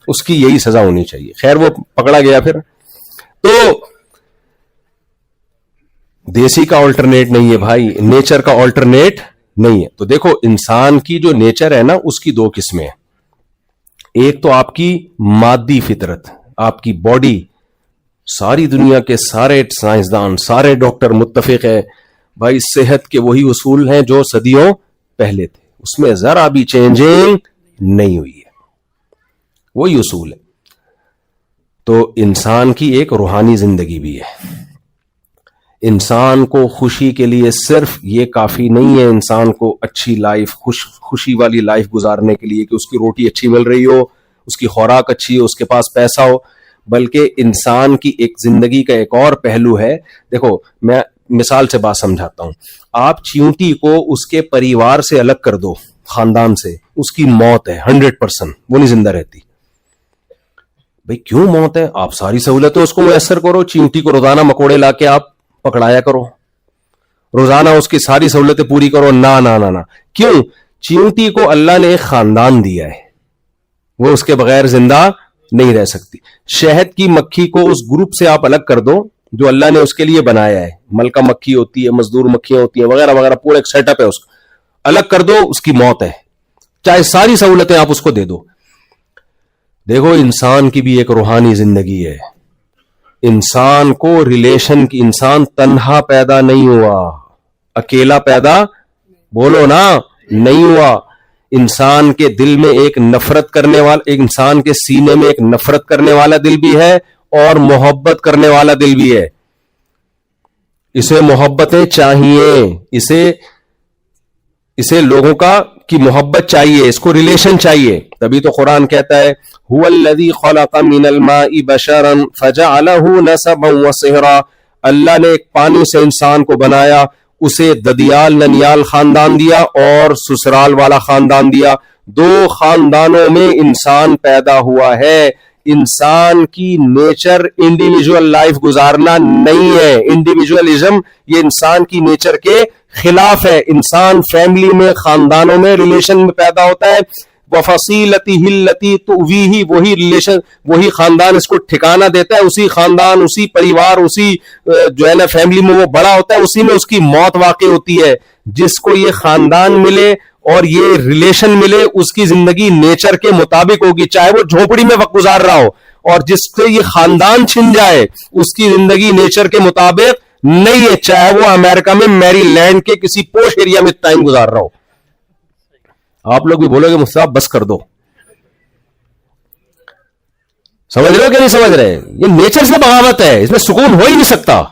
اس کی یہی سزا ہونی چاہیے. خیر وہ پکڑا گیا. پھر تو دیسی کا آلٹرنیٹ نہیں ہے بھائی, نیچر کا آلٹرنیٹ نہیں ہے. تو دیکھو انسان کی جو نیچر ہے نا, اس کی 2 قسمیں ہیں. ایک تو آپ کی مادی فطرت, آپ کی باڈی. ساری دنیا کے سارے سائنسدان, سارے ڈاکٹر متفق ہے بھائی, صحت کے وہی اصول ہیں جو صدیوں پہلے تھے, اس میں ذرا بھی چینجنگ نہیں ہوئی ہے, وہی اصول ہے. تو انسان کی ایک روحانی زندگی بھی ہے. انسان کو خوشی کے لیے صرف یہ کافی نہیں ہے, انسان کو اچھی لائف, خوشی والی لائف گزارنے کے لیے کہ اس کی روٹی اچھی مل رہی ہو, اس کی خوراک اچھی ہو, اس کے پاس پیسہ ہو, بلکہ انسان کی ایک زندگی کا ایک اور پہلو ہے. دیکھو میں مثال سے بات سمجھاتا ہوں. آپ چیونٹی کو اس کے پریوار سے الگ کر دو, خاندان سے, اس کی موت ہے 100%, وہ نہیں زندہ رہتی. بھئی کیوں موت ہے؟ آپ ساری سہولتیں اس کو میسر کرو. چیونٹی کو روزانہ مکوڑے لا کے آپ پکڑایا کرو, روزانہ اس کی ساری سہولتیں پوری کرو. نہ کیوں؟ چیونٹی کو اللہ نے ایک خاندان دیا ہے, وہ اس کے بغیر زندہ نہیں رہ سکتی. شہد کی مکھی کو اس گروپ سے آپ الگ کر دو جو اللہ نے اس کے لیے بنایا ہے. ملکہ مکھی ہوتی ہے, مزدور مکھیاں ہوتی ہیں وغیرہ وغیرہ, پورا ایک سیٹ اپ ہے, اس کو الگ کر دو, اس کی موت ہے, چاہے ساری سہولتیں آپ اس کو دے دو. دیکھو انسان کی بھی ایک روحانی زندگی ہے. انسان کو ریلیشن کی, انسان تنہا پیدا نہیں ہوا, اکیلا پیدا بولو نا نہیں ہوا. انسان کے دل میں ایک نفرت کرنے والا, ایک انسان کے سینے میں ایک نفرت کرنے والا دل بھی ہے اور محبت کرنے والا دل بھی ہے. اسے محبتیں چاہیے, اسے لوگوں کی محبت چاہیے, اس کو ریلیشن چاہیے. تبھی تو قرآن کہتا ہے هو الذی خلق من الماء بشرا فجعله نسبا وصہرا. اللہ نے ایک پانی سے انسان کو بنایا, اسے ددیال ننیال خاندان دیا اور سسرال والا خاندان دیا. دو خاندانوں میں انسان پیدا ہوا ہے. انسان کی نیچر انڈیویجول لائف گزارنا نہیں ہے. انڈیویجولزم یہ انسان کی نیچر کے خلاف ہے. انسان فیملی میں, خاندانوں میں, ریلیشن میں پیدا ہوتا ہے. وَفَصِيلَتِهِ الَّتِي تُؤْوِيهِ, وہی ریلیشن, وہی خاندان اس کو ٹھکانہ دیتا ہے. اسی خاندان, اسی پریوار, اسی جو ہے نا فیملی میں وہ بڑا ہوتا ہے, اسی میں اس کی موت واقع ہوتی ہے. جس کو یہ خاندان ملے اور یہ ریلیشن ملے, اس کی زندگی نیچر کے مطابق ہوگی, چاہے وہ جھونپڑی میں وقت گزار رہا ہو. اور جس سے یہ خاندان چھن جائے, اس کی زندگی نیچر کے مطابق نہیں ہے, چاہے وہ امریکہ میں میری لینڈ کے کسی پوش ایریا میں ٹائم گزار رہا ہو. آپ لوگ بھی بولو گے مصطفیٰ بس کر دو. سمجھ رہے ہو کہ نہیں سمجھ رہے؟ یہ نیچر سے بغاوت ہے, اس میں سکون ہو ہی نہیں سکتا,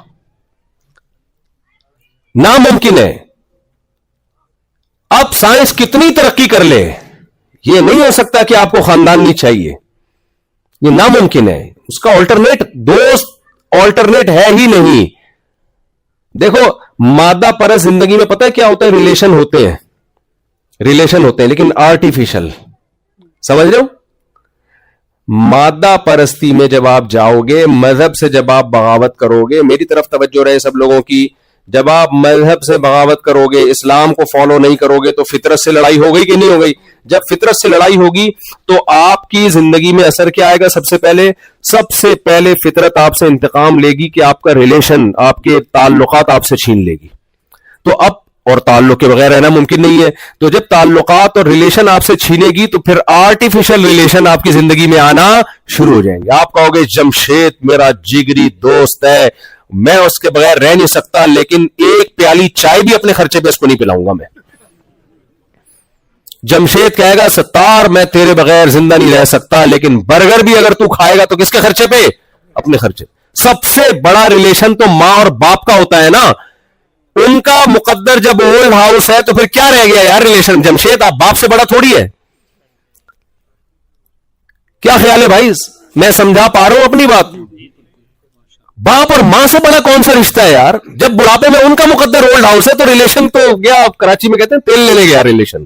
ناممکن ہے. اب سائنس کتنی ترقی کر لے, یہ نہیں ہو سکتا کہ آپ کو خاندان نہیں چاہیے, یہ ناممکن ہے. اس کا آلٹرنیٹ دوست آلٹرنیٹ ہے ہی نہیں. دیکھو مادہ پرست زندگی میں پتہ ہے کیا ہوتا ہے, ریلیشن ہوتے ہیں لیکن آرٹیفیشل. سمجھ رہے ہو؟ مادہ پرستی میں جب آپ جاؤ گے, مذہب سے جب آپ بغاوت کرو گے, میری طرف توجہ رہے سب لوگوں کی, جب آپ مذہب سے بغاوت کرو گے, اسلام کو فالو نہیں کرو گے, تو فطرت سے لڑائی ہو گئی کہ نہیں ہو گئی؟ جب فطرت سے لڑائی ہوگی تو آپ کی زندگی میں اثر کیا آئے گا؟ سب سے پہلے فطرت آپ سے انتقام لے گی کہ آپ کا ریلیشن, آپ کے تعلقات آپ سے چھین لے گی. تو اب, اور تعلق کے بغیر رہنا ممکن نہیں ہے, تو جب تعلقات اور ریلیشن آپ سے چھینے گی تو پھر آرٹیفیشل ریلیشن آپ کی زندگی میں آنا شروع ہو جائیں گے. آپ کہو گے جمشید میرا جگری دوست ہے, میں اس کے بغیر رہ نہیں سکتا, لیکن ایک پیالی چائے بھی اپنے خرچے پہ اس کو نہیں پلاؤں گا میں. جمشید کہے گا ستار میں تیرے بغیر زندہ نہیں رہ سکتا, لیکن برگر بھی اگر تو کھائے گا تو کس کے خرچے پہ؟ اپنے خرچے. سب سے بڑا ریلیشن تو ماں اور باپ کا ہوتا ہے نا. ان کا مقدر جب اولڈ ہاؤس ہے تو پھر کیا رہ گیا یار ریلیشن؟ جمشید آپ باپ سے بڑا تھوڑی ہے. کیا خیال ہے بھائی؟ میں سمجھا پا رہا ہوں اپنی بات؟ باپ اور ماں سے بڑا کون سا رشتہ ہے یار؟ جب بڑھاپے میں ان کا مقدر اولڈ ہاؤس ہے تو ریلیشن تو گیا, کراچی میں کہتے ہیں تیل لینے گیا ریلیشن.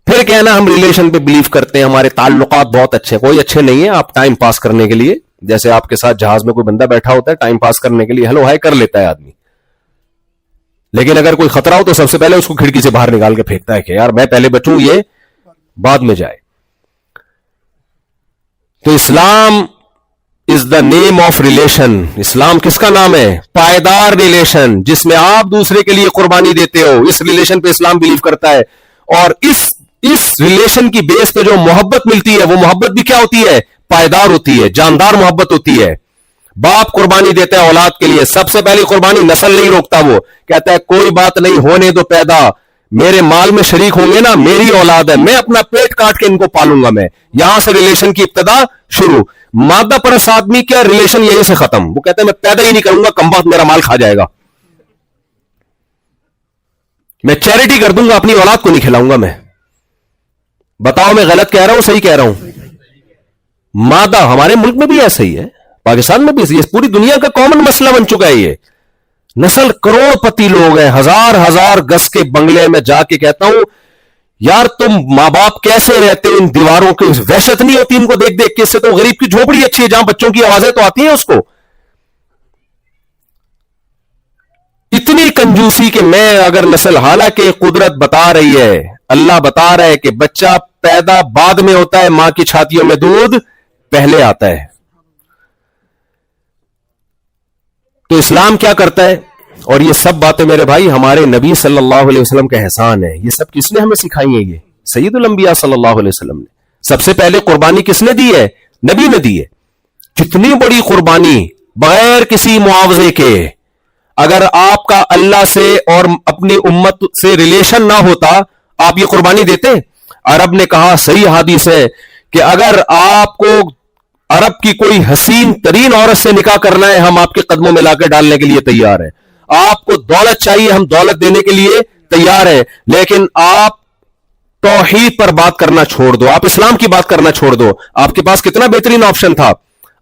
پھر کہنا ہم ریلیشن پہ بلیو کرتے ہیں, ہمارے تعلقات بہت اچھے. کوئی اچھے نہیں ہیں, آپ ٹائم پاس کرنے کے لیے, جیسے آپ کے ساتھ جہاز میں کوئی بندہ بیٹھا ہوتا ہے ٹائم پاس کرنے کے لیے ہیلو ہائی کر لیتا ہے آدمی, لیکن اگر کوئی خطرہ ہو تو سب سے پہلے اس کو کھڑکی سے باہر نکال کے پھینکتا ہے کہ یار میں پہلے بچوں, یہ بعد میں جائے. تو اسلام از دا نیم آف ریلیشن. اسلام کس کا نام ہے؟ پائیدار ریلیشن, جس میں آپ دوسرے کے لیے قربانی دیتے ہو. اس ریلیشن پہ اسلام بلیو کرتا ہے. اور اس ریلیشن کی بیس پہ جو محبت ملتی ہے, وہ محبت بھی کیا ہوتی ہے؟ پائیدار ہوتی ہے, جاندار محبت ہوتی ہے. باپ قربانی دیتا ہے اولاد کے لیے, سب سے پہلی قربانی نسل نہیں روکتا, وہ کہتا ہے کوئی بات نہیں, ہونے دو پیدا, میرے مال میں شریک ہوں گے نا, میری اولاد ہے, میں اپنا پیٹ کاٹ کے ان کو پالوں گا میں. یہاں سے ریلیشن کی ابتدا شروع. مادہ پرست آدمی کیا ریلیشن یہیں سے ختم. وہ کہتا ہے میں پیدا ہی نہیں کروں گا, کم وقت میرا مال کھا جائے گا, میں چیریٹی کر دوں گا, اپنی اولاد کو نہیں کھلاؤں گا میں. بتاؤ میں غلط کہہ رہا ہوں صحیح کہہ رہا ہوں؟ مادہ ہمارے ملک میں بھی ایسا ہی ہے, پاکستان میں بھی ایسا ہی ہے, پوری دنیا کا کامن مسئلہ بن چکا ہے یہ. نسل کروڑ پتی لوگ ہیں, ہزار گز کے بنگلے میں جا کے کہتا ہوں یار تم ماں باپ کیسے رہتے ان دیواروں کی وحشت نہیں ہوتی ان کو دیکھ دیکھ کے؟ اس سے تو غریب کی جھوپڑی اچھی ہے جہاں بچوں کی آوازیں تو آتی ہیں اس کو. اتنی کنجوسی کہ میں اگر نسل، حالانکہ قدرت بتا رہی ہے، اللہ بتا رہا ہے کہ بچہ پیدا بعد میں ہوتا ہے، ماں کی چھاتیوں میں دودھ پہلے آتا ہے. تو اسلام کیا کرتا ہے؟ اور یہ سب باتیں میرے بھائی ہمارے نبی صلی اللہ علیہ وسلم کا احسان ہے. یہ سب کس نے ہمیں سکھائی ہیں؟ یہ سید الانبیاء صلی اللہ علیہ وسلم نے. سب سے پہلے قربانی کس نے دی ہے؟ نبی نے دی ہے. کتنی بڑی قربانی بغیر کسی معاوضے کے. اگر آپ کا اللہ سے اور اپنی امت سے ریلیشن نہ ہوتا آپ یہ قربانی دیتے؟ عرب نے کہا، صحیح حدیث ہے، کہ اگر آپ کو عرب کی کوئی حسین ترین عورت سے نکاح کرنا ہے، ہم آپ کے قدموں میں لا کے ڈالنے کے لیے تیار ہیں. آپ کو دولت چاہیے، ہم دولت دینے کے لیے تیار ہیں، لیکن آپ توحید پر بات کرنا چھوڑ دو، آپ اسلام کی بات کرنا چھوڑ دو. آپ کے پاس کتنا بہترین آپشن تھا.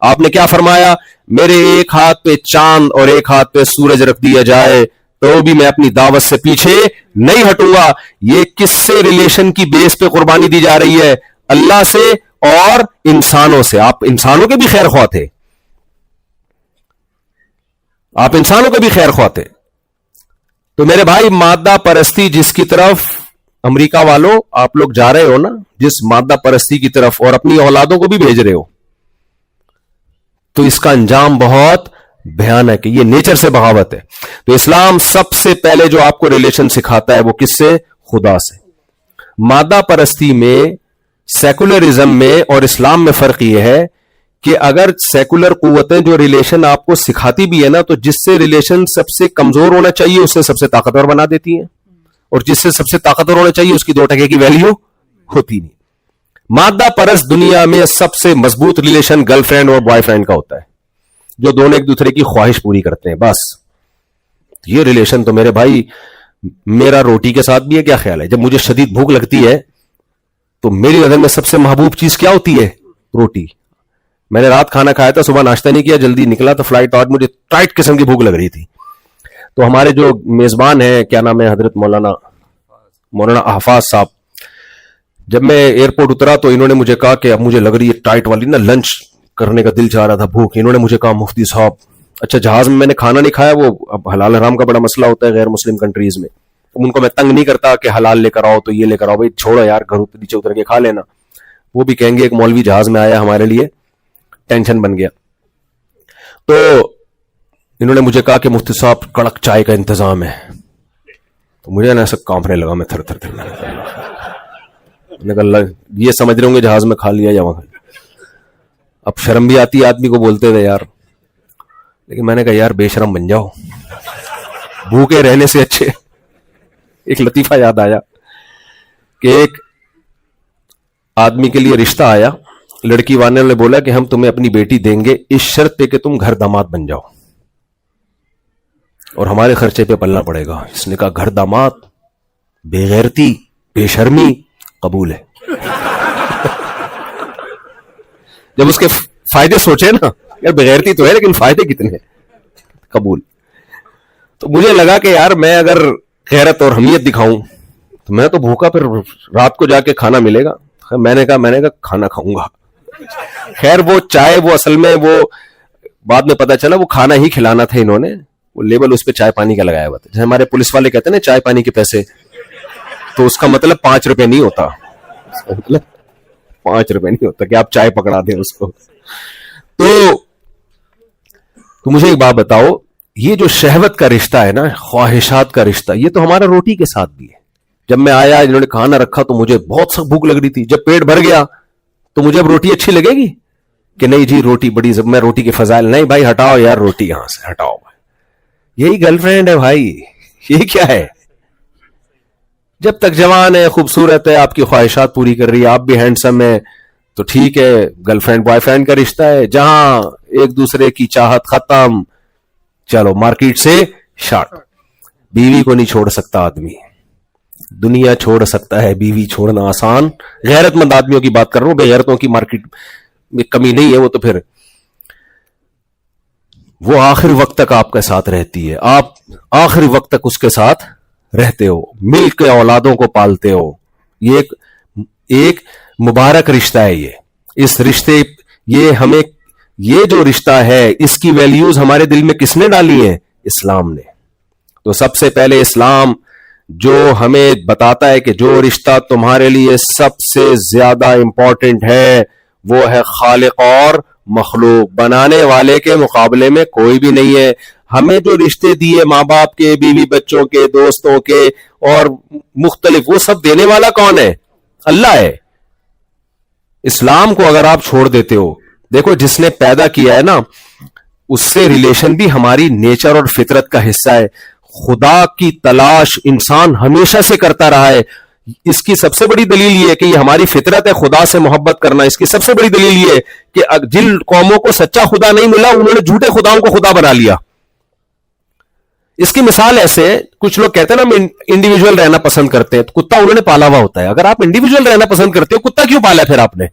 آپ نے کیا فرمایا؟ میرے ایک ہاتھ پہ چاند اور ایک ہاتھ پہ سورج رکھ دیا جائے تو بھی میں اپنی دعوت سے پیچھے نہیں ہٹوں گا. یہ کس سے ریلیشن کی بیس پہ قربانی دی جا رہی ہے؟ اللہ سے اور انسانوں سے. آپ انسانوں کے بھی خیر خواہ تھے، آپ انسانوں کے بھی خیر خواہ تھے. تو میرے بھائی مادہ پرستی جس کی طرف امریکہ والوں آپ لوگ جا رہے ہو نا، جس مادہ پرستی کی طرف، اور اپنی اولادوں کو بھی بھیج رہے ہو، تو اس کا انجام بہت بھیانک ہے. یہ نیچر سے بغاوت ہے. تو اسلام سب سے پہلے جو آپ کو ریلیشن سکھاتا ہے وہ کس سے؟ خدا سے. مادہ پرستی میں، سیکولرزم میں اور اسلام میں فرق یہ ہے کہ اگر سیکولر قوتیں جو ریلیشن آپ کو سکھاتی بھی ہے نا، تو جس سے ریلیشن سب سے کمزور ہونا چاہیے اس سے سب سے طاقتور بنا دیتی ہیں، اور جس سے سب سے طاقتور ہونا چاہیے اس کی 2 ٹکے کی ویلیو ہوتی نہیں. مادہ پرست دنیا میں سب سے مضبوط ریلیشن گرل فرینڈ اور بوائے فرینڈ کا ہوتا ہے، جو دونوں ایک دوسرے کی خواہش پوری کرتے ہیں بس. یہ ریلیشن تو میرے بھائی، میرا روٹی کے ساتھ بھی ہے. کیا خیال ہے؟ جب مجھے شدید بھوک لگتی ہے تو میری نظر میں سب سے محبوب چیز کیا ہوتی ہے؟ روٹی. میں نے رات کھانا کھایا تھا، صبح ناشتہ نہیں کیا، جلدی نکلا تو فلائٹ، اور مجھے ٹائٹ قسم کی بھوک لگ رہی تھی. تو ہمارے جو میزبان ہیں، کیا نام ہے، حضرت مولانا احفاظ صاحب، جب میں ایئرپورٹ اترا تو انہوں نے مجھے کہا کہ اب مجھے لگ رہی ہے ٹائٹ والی نا، لنچ کرنے کا دل چاہ رہا تھا، بھوک. انہوں نے مجھے کہا مفتی صاحب، اچھا جہاز میں نے کھانا نہیں کھایا، وہ اب حلال حرام کا بڑا مسئلہ ہوتا ہے غیر مسلم کنٹریز میں. ان کو میں تنگ نہیں کرتا کہ حلال لے کر آؤ تو یہ لے کر آؤ، بھائی چھوڑو یار، گھر نیچے اتر کے کھا لینا. وہ بھی کہیں گے ایک مولوی جہاز میں آیا ہمارے لیے، ٹینشن بن گیا. تو انہوں نے مجھے کہا کہ مفتی صاحب کڑک چائے کا انتظام ہے. تو مجھے نا ایسا کانپنے لگا، میں تھر تھر تھر. اللہ یہ سمجھ رہے ہوں گے جہاز میں کھا لیا یا وہاں. اب شرم بھی آتی ہے آدمی کو بولتے ہوئے یار، لیکن میں نے کہا یار بے شرم بن جاؤ، بھوکے رہنے سے اچھے. ایک لطیفہ یاد آیا کہ ایک آدمی کے لیے رشتہ آیا، لڑکی والے نے بولا کہ ہم تمہیں اپنی بیٹی دیں گے اس شرط پہ کہ تم گھر داماد بن جاؤ اور ہمارے خرچے پہ پلنا پڑے گا. اس نے کہا گھر داماد، بے غیرتی، بے شرمی، قبول ہے. جب اس کے فائدے سوچے نا، یار بغیرتی تو ہے لیکن فائدے کتنے ہیں، قبول. تو مجھے لگا کہ یار میں اگر غیرت اور حمیت دکھاؤں تو میں تو بھوکا، پھر رات کو جا کے کھانا ملے گا. میں نے کہا کھانا کھاؤں گا. خیر وہ چائے، وہ اصل میں وہ بعد میں پتا چلا وہ کھانا ہی کھلانا تھا. انہوں نے وہ لیبل اس پہ چائے پانی کا لگایا ہوا تھا. جیسے ہمارے پولیس والے کہتے ہیں نا چائے پانی کے پیسے، تو اس کا مطلب 5 روپے نہیں ہوتا، مطلب 5 روپے نہیں ہوتا کہ آپ چائے پکڑا دیں اس کو. تو مجھے ایک بات بتاؤ، یہ جو شہوت کا رشتہ ہے نا، خواہشات کا رشتہ، یہ تو ہمارا روٹی کے ساتھ بھی ہے. جب میں آیا انہوں نے کھانا رکھا تو مجھے بہت سخت بھوک لگ رہی تھی. جب پیٹ بھر گیا تو مجھے اب روٹی اچھی لگے گی کہ نہیں جی روٹی بڑی، میں روٹی کے فضائل، نہیں بھائی ہٹاؤ یار روٹی یہاں سے ہٹاؤ. یہی گرل فرینڈ ہے بھائی، یہ کیا ہے؟ جب تک جوان ہے، خوبصورت ہے، آپ کی خواہشات پوری کر رہی ہے، آپ بھی ہینڈسم ہے، تو ٹھیک ہے. گرل فرینڈ بوائے فرینڈ کا رشتہ ہے جہاں ایک دوسرے کی چاہت ختم، چلو مارکیٹ سے شارٹ. بیوی کو نہیں چھوڑ سکتا آدمی، دنیا چھوڑ سکتا ہے، بیوی چھوڑنا آسان. غیرت مند آدمیوں کی بات کر رہا ہوں، بے غیرتوں کی مارکیٹ میں کمی نہیں ہے. وہ تو پھر وہ آخر وقت تک آپ کے ساتھ رہتی ہے، آپ آخر وقت تک اس کے ساتھ رہتے ہو، مل کے اولادوں کو پالتے ہو. یہ ایک مبارک رشتہ ہے. یہ اس رشتے، یہ ہمیں، یہ جو رشتہ ہے اس کی ویلیوز ہمارے دل میں کس نے ڈالی ہیں؟ اسلام نے. تو سب سے پہلے اسلام جو ہمیں بتاتا ہے کہ جو رشتہ تمہارے لیے سب سے زیادہ امپورٹنٹ ہے وہ ہے خالق اور مخلوق، بنانے والے کے مقابلے میں کوئی بھی نہیں ہے. ہمیں جو رشتے دیے ماں باپ کے، بیوی بچوں کے، دوستوں کے اور مختلف، وہ سب دینے والا کون ہے؟ اللہ ہے. اسلام کو اگر آپ چھوڑ دیتے ہو، دیکھو جس نے پیدا کیا ہے نا، اس سے ریلیشن بھی ہماری نیچر اور فطرت کا حصہ ہے. خدا کی تلاش انسان ہمیشہ سے کرتا رہا ہے. اس کی سب سے بڑی دلیل یہ ہے کہ یہ ہماری فطرت ہے خدا سے محبت کرنا. اس کی سب سے بڑی دلیل یہ ہے کہ جن قوموں کو سچا خدا نہیں ملا انہوں نے جھوٹے خداؤں کو خدا بنا لیا. اس کی مثال ایسے، کچھ لوگ کہتے ہیں نا ہم انڈیویجول رہنا پسند کرتے ہیں، تو کتا انہوں نے پالا ہوا ہوتا ہے. اگر آپ انڈیویجول رہنا پسند کرتے ہو، کتا کیوں پالا پھر آپ نے؟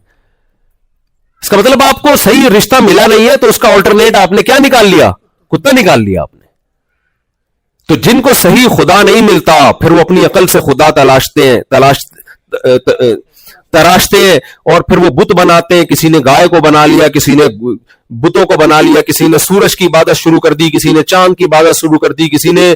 اس کا مطلب آپ کو صحیح رشتہ ملا نہیں ہے، تو اس کا آلٹرنیٹ آپ نے کیا نکال لیا؟ کتا نکال لیا آپ نے. تو جن کو صحیح خدا نہیں ملتا پھر وہ اپنی عقل سے خدا تراشتے ہیں اور پھر وہ بت بناتے ہیں. کسی نے گائے کو بنا لیا، کسی نے بتوں کو بنا لیا، کسی نے سورج کی عبادت شروع کر دی، کسی نے چاند کی عبادت شروع کر دی، کسی نے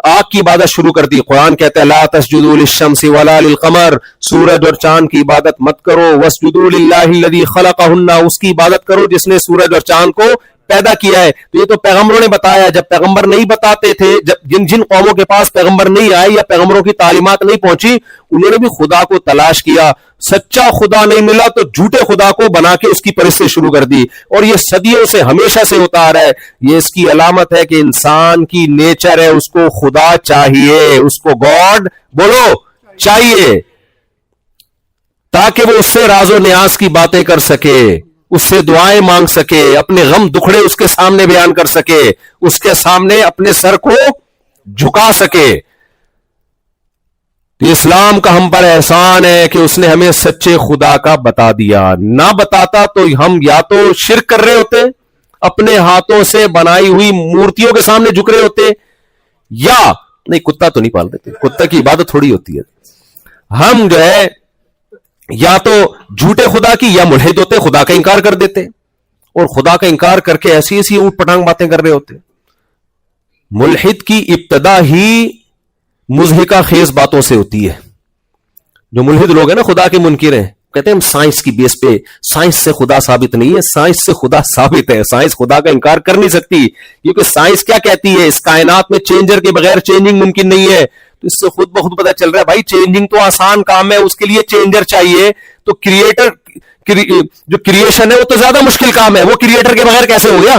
آگ کی عبادت شروع کر دی. قرآن کہتا ہے لا تسجدوا للشمس ولا للقمر، سورج اور چاند کی عبادت مت کرو. واسجدوا للہ الذی خلقہن، اس کی عبادت کرو جس نے سورج اور چاند کو پیدا کیا ہے. تو یہ تو پیغمبروں نے بتایا. جب پیغمبر نہیں بتاتے تھے، جب جن قوموں کے پاس پیغمبر نہیں آئے یا پیغمبروں کی تعلیمات نہیں پہنچی، انہوں نے بھی خدا کو تلاش کیا. سچا خدا نہیں ملا تو جھوٹے خدا کو بنا کے اس کی پرستش شروع کر دی. اور یہ صدیوں سے ہمیشہ سے ہوتا آ رہا ہے. یہ اس کی علامت ہے کہ انسان کی نیچر ہے، اس کو خدا چاہیے، اس کو گاڈ بولو چاہیے، تاکہ وہ اس سے راز و نیاز کی باتیں کر سکے، اس سے دعائیں مانگ سکے، اپنے غم دکھڑے اس کے سامنے بیان کر سکے، اس کے سامنے اپنے سر کو جھکا سکے. اسلام کا ہم پر احسان ہے کہ اس نے ہمیں سچے خدا کا بتا دیا. نہ بتاتا تو ہم یا تو شرک کر رہے ہوتے، اپنے ہاتھوں سے بنائی ہوئی مورتیوں کے سامنے جھک رہے ہوتے، یا نہیں کتا تو نہیں پال دیتے، کتا کی عبادت تھوڑی ہوتی ہے. ہم جو ہے یا تو جھوٹے خدا کی یا ملحد ہوتے، خدا کا انکار کر دیتے، اور خدا کا انکار کر کے ایسی ایسی اوٹ پٹانگ باتیں کر رہے ہوتے. ملحد کی ابتدا ہی مضحکہ خیز باتوں سے ہوتی ہے. جو ملحد لوگ ہیں نا، خدا کے منکر ہیں، کہتے ہیں ہم سائنس کی بیس پہ، سائنس سے خدا ثابت نہیں ہے. سائنس سے خدا ثابت ہے. سائنس خدا کا انکار کر نہیں سکتی، کیونکہ سائنس کیا کہتی ہے؟ اس کائنات میں چینجر کے بغیر چینجنگ ممکن نہیں ہے. تو اس سے خود بخود پتہ چل رہا ہے بھائی چینجنگ تو آسان کام ہے، اس کے لیے چینجر چاہیے. تو کریٹر جو کریشن ہے وہ تو زیادہ مشکل کام ہے، وہ کریٹر کے بغیر کیسے ہو گیا؟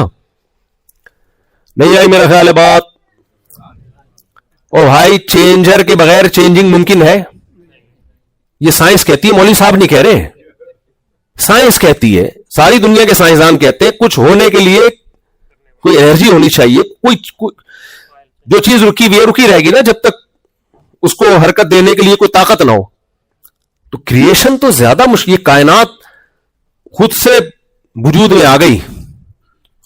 نہیں آئی میرا خیال ہے بات. اور بھائی چینجر کے بغیر چینجنگ ممکن ہے؟ یہ سائنس کہتی ہے، مولوی صاحب نہیں کہہ رہے، سائنس کہتی ہے. ساری دنیا کے سائنسدان کہتے ہیں کچھ ہونے کے لیے کوئی انرجی ہونی چاہیے. کوئی جو چیز رکی ہوئی ہے رکی رہے گی نا جب تک اس کو حرکت دینے کے لیے کوئی طاقت نہ ہو. تو کریشن تو زیادہ مشکل. یہ کائنات خود سے وجود میں آ گئی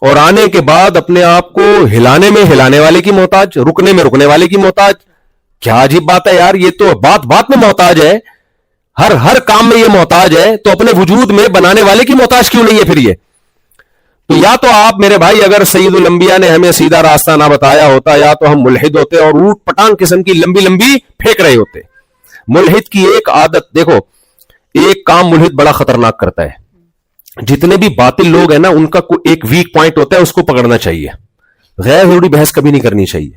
اور آنے کے بعد اپنے آپ کو ہلانے میں ہلانے والے کی محتاج، رکنے میں رکنے والے کی محتاج. کیا عجیب بات ہے یار، یہ تو بات میں محتاج ہے، ہر کام میں یہ محتاج ہے، تو اپنے وجود میں بنانے والے کی محتاج کیوں نہیں ہے پھر یہ؟ تو یا تو آپ میرے بھائی اگر سید الانبیاء نے ہمیں سیدھا راستہ نہ بتایا ہوتا، یا تو ہم ملحد ہوتے اور اوٹ پٹانگ قسم کی لمبی لمبی پھینک رہے ہوتے. ملحد کی ایک عادت دیکھو، ایک کام ملحد بڑا خطرناک کرتا ہے. جتنے بھی باطل لوگ ہیں نا، ان کا ایک ویک پوائنٹ ہوتا ہے، اس کو پکڑنا چاہیے. غیر ضروری بحث کبھی نہیں کرنی چاہیے.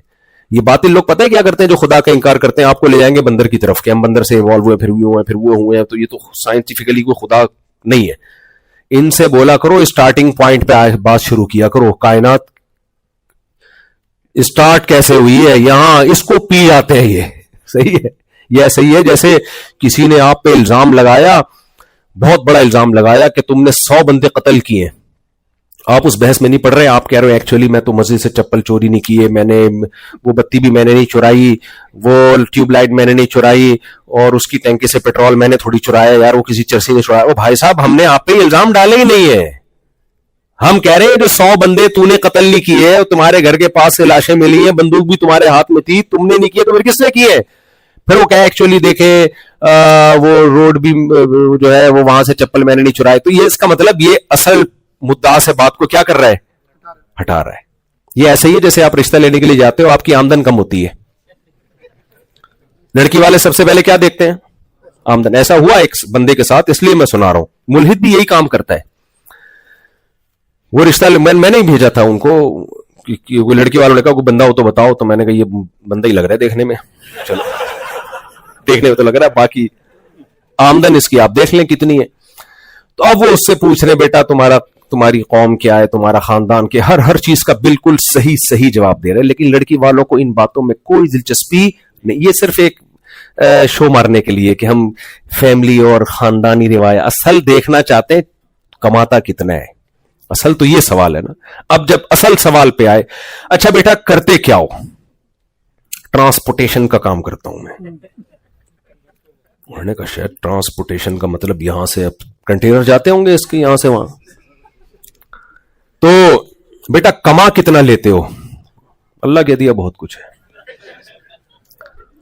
یہ باطل لوگ پتہ ہے کیا کرتے ہیں؟ جو خدا کا انکار کرتے ہیں، آپ کو لے جائیں گے بندر کی طرف کہ ہم بندر سے ایوالو ہوئے، پھر وہ ہوئے ہیں، تو یہ تو سائنٹیفکلی کوئی خدا نہیں ہے. ان سے بولا کرو اسٹارٹنگ پوائنٹ پہ بات شروع کیا کرو. کائنات اسٹارٹ کیسے ہوئی ہے؟ یہاں اس کو پی جاتے ہیں. یہ صحیح ہے، یہ ایسا ہی ہے جیسے کسی نے آپ پہ الزام لگایا، بہت بڑا الزام لگایا کہ تم نے 100 بندے قتل کیے. آپ اس بحث میں نہیں پڑھ رہے، آپ کہہ رہے ہو ایکچولی میں تو مسجد سے چپل چوری نہیں کیے، میں نے وہ بتی بھی میں نے نہیں چرائی، وہ ٹیوب لائٹ میں نے نہیں چرائی، اور اس کی ٹینکی سے پیٹرول میں نے تھوڑی چرایا، یار وہ کسی چرسی نے چرایا. وہ بھائی صاحب ہم نے آپ پہ الزام ڈالے ہی نہیں ہے. ہم کہہ رہے ہیں جو 100 بندے تو نے قتل نہیں کیے، تمہارے گھر کے پاس سے لاشیں ملی ہیں، بندوق بھی تمہارے ہاتھ میں تھی، تم نے نہیں کیے تو پھر کس نے کیے؟ پھر وہ کہا ایکچولی دیکھیں وہ روڈ بھی جو ہے وہ وہاں سے چپل میں نے نہیں چرائے. تو یہ اس کا مطلب یہ اصل مدعا سے بات کو کیا کر رہا ہے؟ ہٹا رہا ہے. یہ ایسے ہی ہے جیسے آپ رشتہ لینے کے لیے جاتے ہو, آپ کی آمدن کم ہوتی ہے, لڑکی والے سب سے پہلے کیا دیکھتے ہیں؟ آمدن. ایسا ہوا ایک بندے کے ساتھ, اس لیے میں سنا رہا ہوں, ملحد بھی یہی کام کرتا ہے. وہ رشتہ میں نہیں بھیجا تھا ان کو, کوئی لڑکی والوں نے کہا کوئی بندہ ہو تو بتاؤ, تو میں نے کہا یہ بندہ ہی لگ رہا ہے دیکھنے میں, چلو دیکھنے میں تو لگ رہا ہے, باقی آمدن اس کی آپ دیکھ لیں کتنی ہے. تو اب وہ اس سے پوچھ رہے بیٹا تمہاری قوم کیا ہے, تمہارا خاندان کے, ہر چیز کا بالکل صحیح جواب دے رہے. لیکن لڑکی والوں کو ان باتوں میں کوئی دلچسپی نہیں, یہ صرف ایک شو مارنے کے لیے کہ ہم فیملی اور خاندانی روایت. اصل دیکھنا چاہتے ہیں کماتا کتنا ہے, اصل تو یہ سوال ہے نا. اب جب اصل سوال پہ آئے, اچھا بیٹا کرتے کیا ہو؟ ٹرانسپورٹیشن کا کام کرتا ہوں میں. انہوں نے کہا شاید ٹرانسپورٹیشن کا مطلب یہاں سے اب کنٹینر جاتے ہوں گے اس کے یہاں سے وہاں. تو بیٹا کما کتنا لیتے ہو؟ اللہ کہہ دیا بہت کچھ ہے.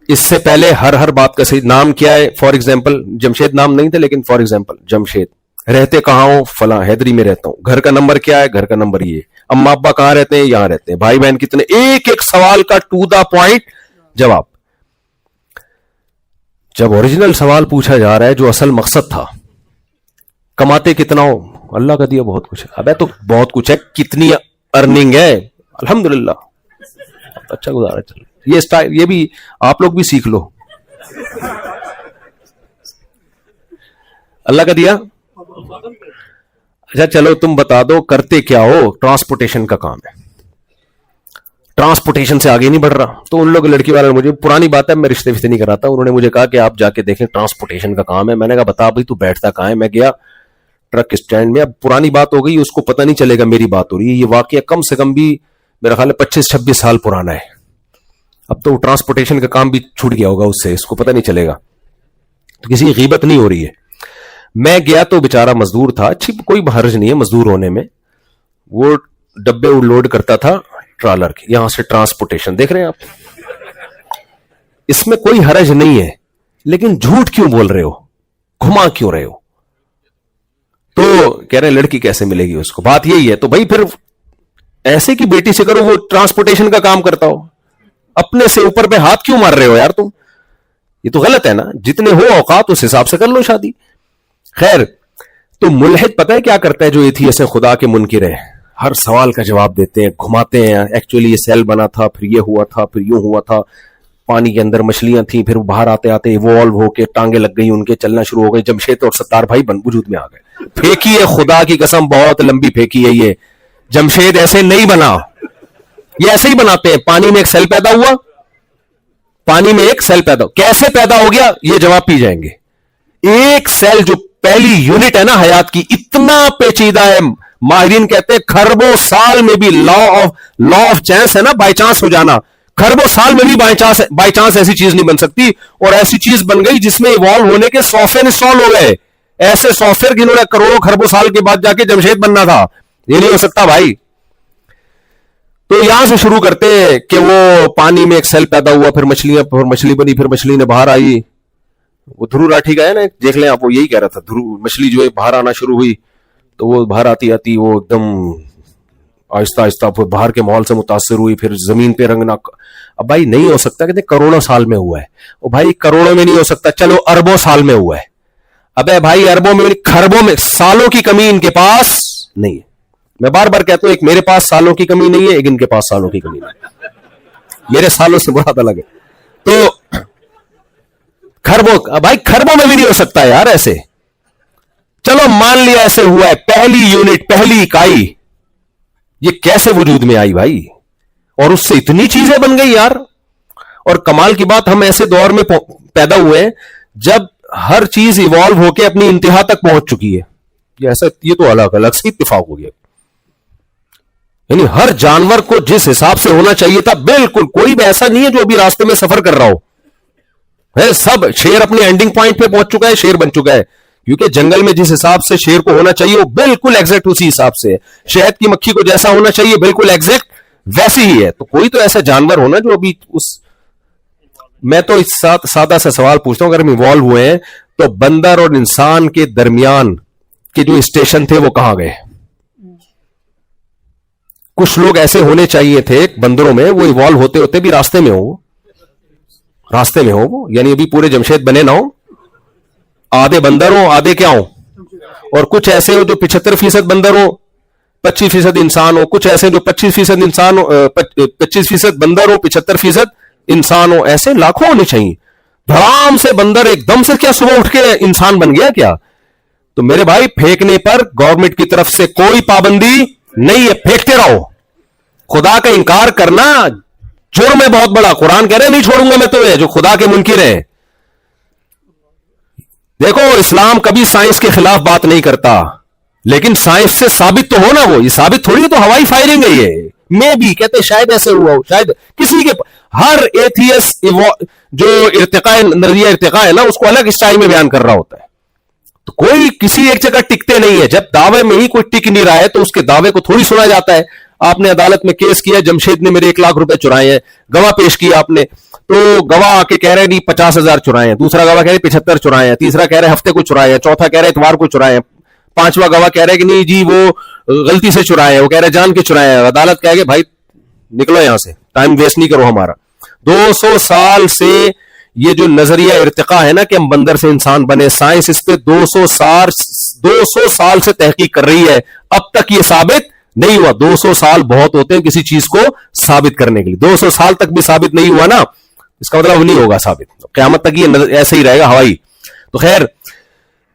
اس سے پہلے ہر بات کا صحیح نام کیا ہے. فار ایگزامپل جمشید نام نہیں تھا, لیکن فار ایگزامپل جمشید, رہتے کہاں ہو؟ فلاں حیدری میں رہتا ہوں. گھر کا نمبر کیا ہے؟ گھر کا نمبر یہ. اما ابا کہاں رہتے ہیں؟ یہاں رہتے ہیں. بھائی بہن کتنے؟ ایک سوال کا ٹو دا پوائنٹ جواب. جب اوریجنل سوال پوچھا جا رہا ہے جو اصل مقصد تھا, کماتے کتنا ہو؟ اللہ کا دیا بہت کچھ ہے. ابے تو بہت کچھ ہے, کتنی ارننگ ہے؟ الحمدللہ اچھا گزارا چل. یہ سٹائل یہ بھی آپ لوگ بھی سیکھ لو. اللہ کا دیا. اچھا چلو تم بتا دو کرتے کیا ہو؟ ٹرانسپورٹیشن کا کام ہے. ٹرانسپورٹیشن سے آگے نہیں بڑھ رہا. تو ان لوگ لڑکی والے مجھے, پرانی بات ہے میں رشتے وشتے نہیں کراتا, انہوں نے مجھے کہا کہ آپ جا کے دیکھیں ٹرانسپورٹیشن کا کام ہے. میں نے کہا بتا بھائی تو بیٹھتا کہاں ہے؟ میں گیا ٹرک اسٹینڈ میں. اب پرانی بات ہو گئی, اس کو پتہ نہیں چلے گا میری بات ہو رہی ہے. یہ واقعہ کم سے کم بھی میرا خیال ہے 25-26 سال پرانا ہے. اب تو ٹرانسپورٹیشن کا کام بھی چھوٹ گیا ہوگا اس سے, اس کو پتہ نہیں چلے گا. تو کسی کی غیبت نہیں ہو رہی ہے. میں گیا تو بیچارہ مزدور تھا, اچھی کوئی حرج نہیں ہے مزدور ہونے میں. وہ ڈبے لوڈ کرتا تھا ٹرالر کے, یہاں سے ٹرانسپورٹیشن دیکھ رہے ہیں آپ, اس میں کوئی حرج نہیں ہے. لیکن جھوٹ کیوں بول رہے ہو, گھما کیوں رہے ہو؟ تو کہہ رہے ہیں لڑکی کیسے ملے گی اس کو, بات یہی ہے. تو بھائی پھر ایسے کی بیٹی سے کرو وہ ٹرانسپورٹیشن کا کام کرتا ہو. اپنے سے اوپر پہ ہاتھ کیوں مار رہے ہو یار تم؟ یہ تو غلط ہے نا. جتنے ہو اوقات اس حساب سے کر لو شادی. خیر, تو ملحد پتہ ہے کیا کرتا ہے؟ جو ایتھیسٹ ہیں, خدا کے منکر ہیں, ہر سوال کا جواب دیتے ہیں, گھماتے ہیں. ایکچولی یہ سیل بنا تھا, پھر یہ ہوا تھا, پھر یوں ہوا تھا, پانی کے اندر مچھلیاں تھیں, پھر باہر آتے آتے ایوالو ہو کے ٹانگیں لگ گئی ان کے, چلنا شروع ہو گئے. جمشید اور ستار بھائی وجود میں آ گئے. پھینکی ہے, خدا کی قسم بہت لمبی پھینکی ہے یہ. جمشید ایسے نہیں بنا, یہ ایسے ہی بناتے ہیں. پانی میں ایک سیل پیدا ہوا, پانی میں ایک سیل پیدا کیسے پیدا ہو گیا یہ جواب پی جائیں گے. ایک سیل جو پہلی یونٹ ہے نا حیات کی, اتنا پیچیدہ ہے, ماہرین کہتے ہیں کھربوں سال میں بھی لا آف چانس ہے نا, بائی چانس ہو جانا, کھربوں سال میں بھی بائی چانس ایسی چیز نہیں بن سکتی. اور ایسی چیز بن گئی جس میں ایوالو ہونے کے سافٹ ویئر انسٹال ہو گئے. ایسے سافٹ ویئر جنہوں نے کروڑوں کھربوں سال کے بعد جا کے جمشید بننا تھا, یہ نہیں ہو سکتا بھائی. تو یہاں سے شروع کرتے ہیں کہ وہ پانی میں ایک سیل پیدا ہوا, پھر مچھلی بنی, پھر مچھلی نے باہر آئی. وہ دھرو راٹھی کا ہے نا, دیکھ لیں آپ, وہ یہی کہہ رہا تھا. مچھلی جو ہے باہر آنا شروع ہوئی, تو وہ باہر آتی وہ ایک دم آہستہ آہستہ باہر کے ماحول سے متاثر ہوئی, پھر زمین پہ رنگنا. اب بھائی نہیں ہو سکتا, کہتے کروڑوں سال میں ہوا ہے. وہ بھائی کروڑوں میں نہیں ہو سکتا, چلو اربوں سال میں ہوا ہے. ابے بھائی اربوں میں, کھربوں میں, سالوں کی کمی ان کے پاس نہیں ہے. میں بار بار کہتا ہوں ایک میرے پاس سالوں کی کمی نہیں ہے, ایک ان کے پاس سالوں کی کمی نہیں ہے. میرے سالوں سے بہت الگ ہے. تو کھربوں, بھائی کھربوں میں بھی نہیں ہو سکتا یار ایسے. چلو مان لیا ایسے ہوا ہے, پہلی یونٹ, پہلی اکائی, یہ کیسے وجود میں آئی بھائی؟ اور اس سے اتنی چیزیں بن گئی یار. اور کمال کی بات, ہم ایسے دور میں پیدا ہوئے ہیں جب ہر چیز ایوالو ہو کے اپنی انتہا تک پہنچ چکی ہے. یہ تو الگ الگ سے اتفاق ہو گیا. یعنی ہر جانور کو جس حساب سے ہونا چاہیے تھا, بالکل کوئی بھی ایسا نہیں ہے جو ابھی راستے میں سفر کر رہا ہو. سب شیر اپنے اینڈنگ پوائنٹ پہ پہنچ چکا ہے, شیر بن چکا ہے. کیونکہ جنگل میں جس حساب سے شیر کو ہونا چاہیے وہ بالکل ایگزیکٹ اسی حساب سے ہے. شہد کی مکھی کو جیسا ہونا چاہیے بالکل ایگزیکٹ ویسی ہی ہے. تو کوئی تو ایسا جانور ہونا جو ابھی میں تو اس سادہ سا سوال پوچھتا ہوں, اگر ہم ایوالو ہوئے ہیں تو بندر اور انسان کے درمیان کے جو اسٹیشن تھے وہ کہاں گئے؟ کچھ لوگ ایسے ہونے چاہیے تھے بندروں میں, وہ ایوالو ہوتے ہوتے بھی راستے میں ہو, وہ یعنی ابھی پورے جمشید بنے نہ ہو, آدھے بندر ہو آدھے کیا ہو, اور کچھ ایسے ہو جو 75% بندر ہو 25% انسان ہو, کچھ ایسے جو 25% انسان ہو 25% بندر ہو 75% انسان ہو, ایسے لاکھوں ہونے چاہیے. دھڑام سے بندر ایک دم سے کیا صبح اٹھ کے انسان بن گیا کیا؟ تو میرے بھائی پھینکنے پر گورنمنٹ کی طرف سے کوئی پابندی نہیں ہے, پھینکتے رہو. خدا کا انکار کرنا جرم ہے بہت بڑا. قرآن کہہ رہے نہیں چھوڑوں گا میں تمہیں جو خدا کے منکر ہے. دیکھو اسلام کبھی سائنس کے خلاف بات نہیں کرتا, لیکن سائنس سے ثابت تو ہونا, وہ یہ ثابت تھوڑی تو ہوائی فائرنگ ہے یہ. میں بھی کہتے شاید ایسے ہوا ہو, شاید کسی کے, ہر ایتھیس جو ارتقاء نظریہ ارتقاء ہے نا اس کو الگ اسٹائل میں بیان کر رہا ہوتا ہے. تو کوئی کسی ایک جگہ ٹکتے نہیں ہے. جب دعوے میں ہی کوئی ٹک نہیں رہا ہے تو اس کے دعوے کو تھوڑی سنا جاتا ہے. آپ نے عدالت میں کیس کیا, جمشید نے میرے 1 لاکھ روپے چرائے ہیں, گواہ پیش کیا آپ نے, تو گواہ آ کے کہہ رہے نہیں 50,000 چرائے ہیں, دوسرا گواہ کہہ رہے 75 چرائے ہیں, تیسرا کہہ رہے ہفتے کو چرائے ہیں, چوتھا کہہ رہے اتوار کو چرائے ہیں, پانچواں گواہ کہہ رہے کہ نہیں جی وہ غلطی سے چرائے ہیں, وہ کہہ رہے جان کے چرائے ہیں. عدالت کہے کہ بھائی نکلو یہاں سے, ٹائم ویسٹ نہیں کرو ہمارا. 200 سال سے یہ جو نظریہ ارتقاء ہے نا کہ ہم بندر سے انسان بنے, سائنس اس پہ 200 سال سے تحقیق کر رہی ہے, اب تک یہ ثابت نہیں ہوا. 200 سال بہت ہوتے ہیں کسی چیز کو ثابت کرنے کے لیے. 200 سال تک بھی ثابت نہیں ہوا نا, اس کا مطلب نہیں ہوگا ثابت, قیامت تک یہ ایسے ہی رہے گا ہوائی. تو خیر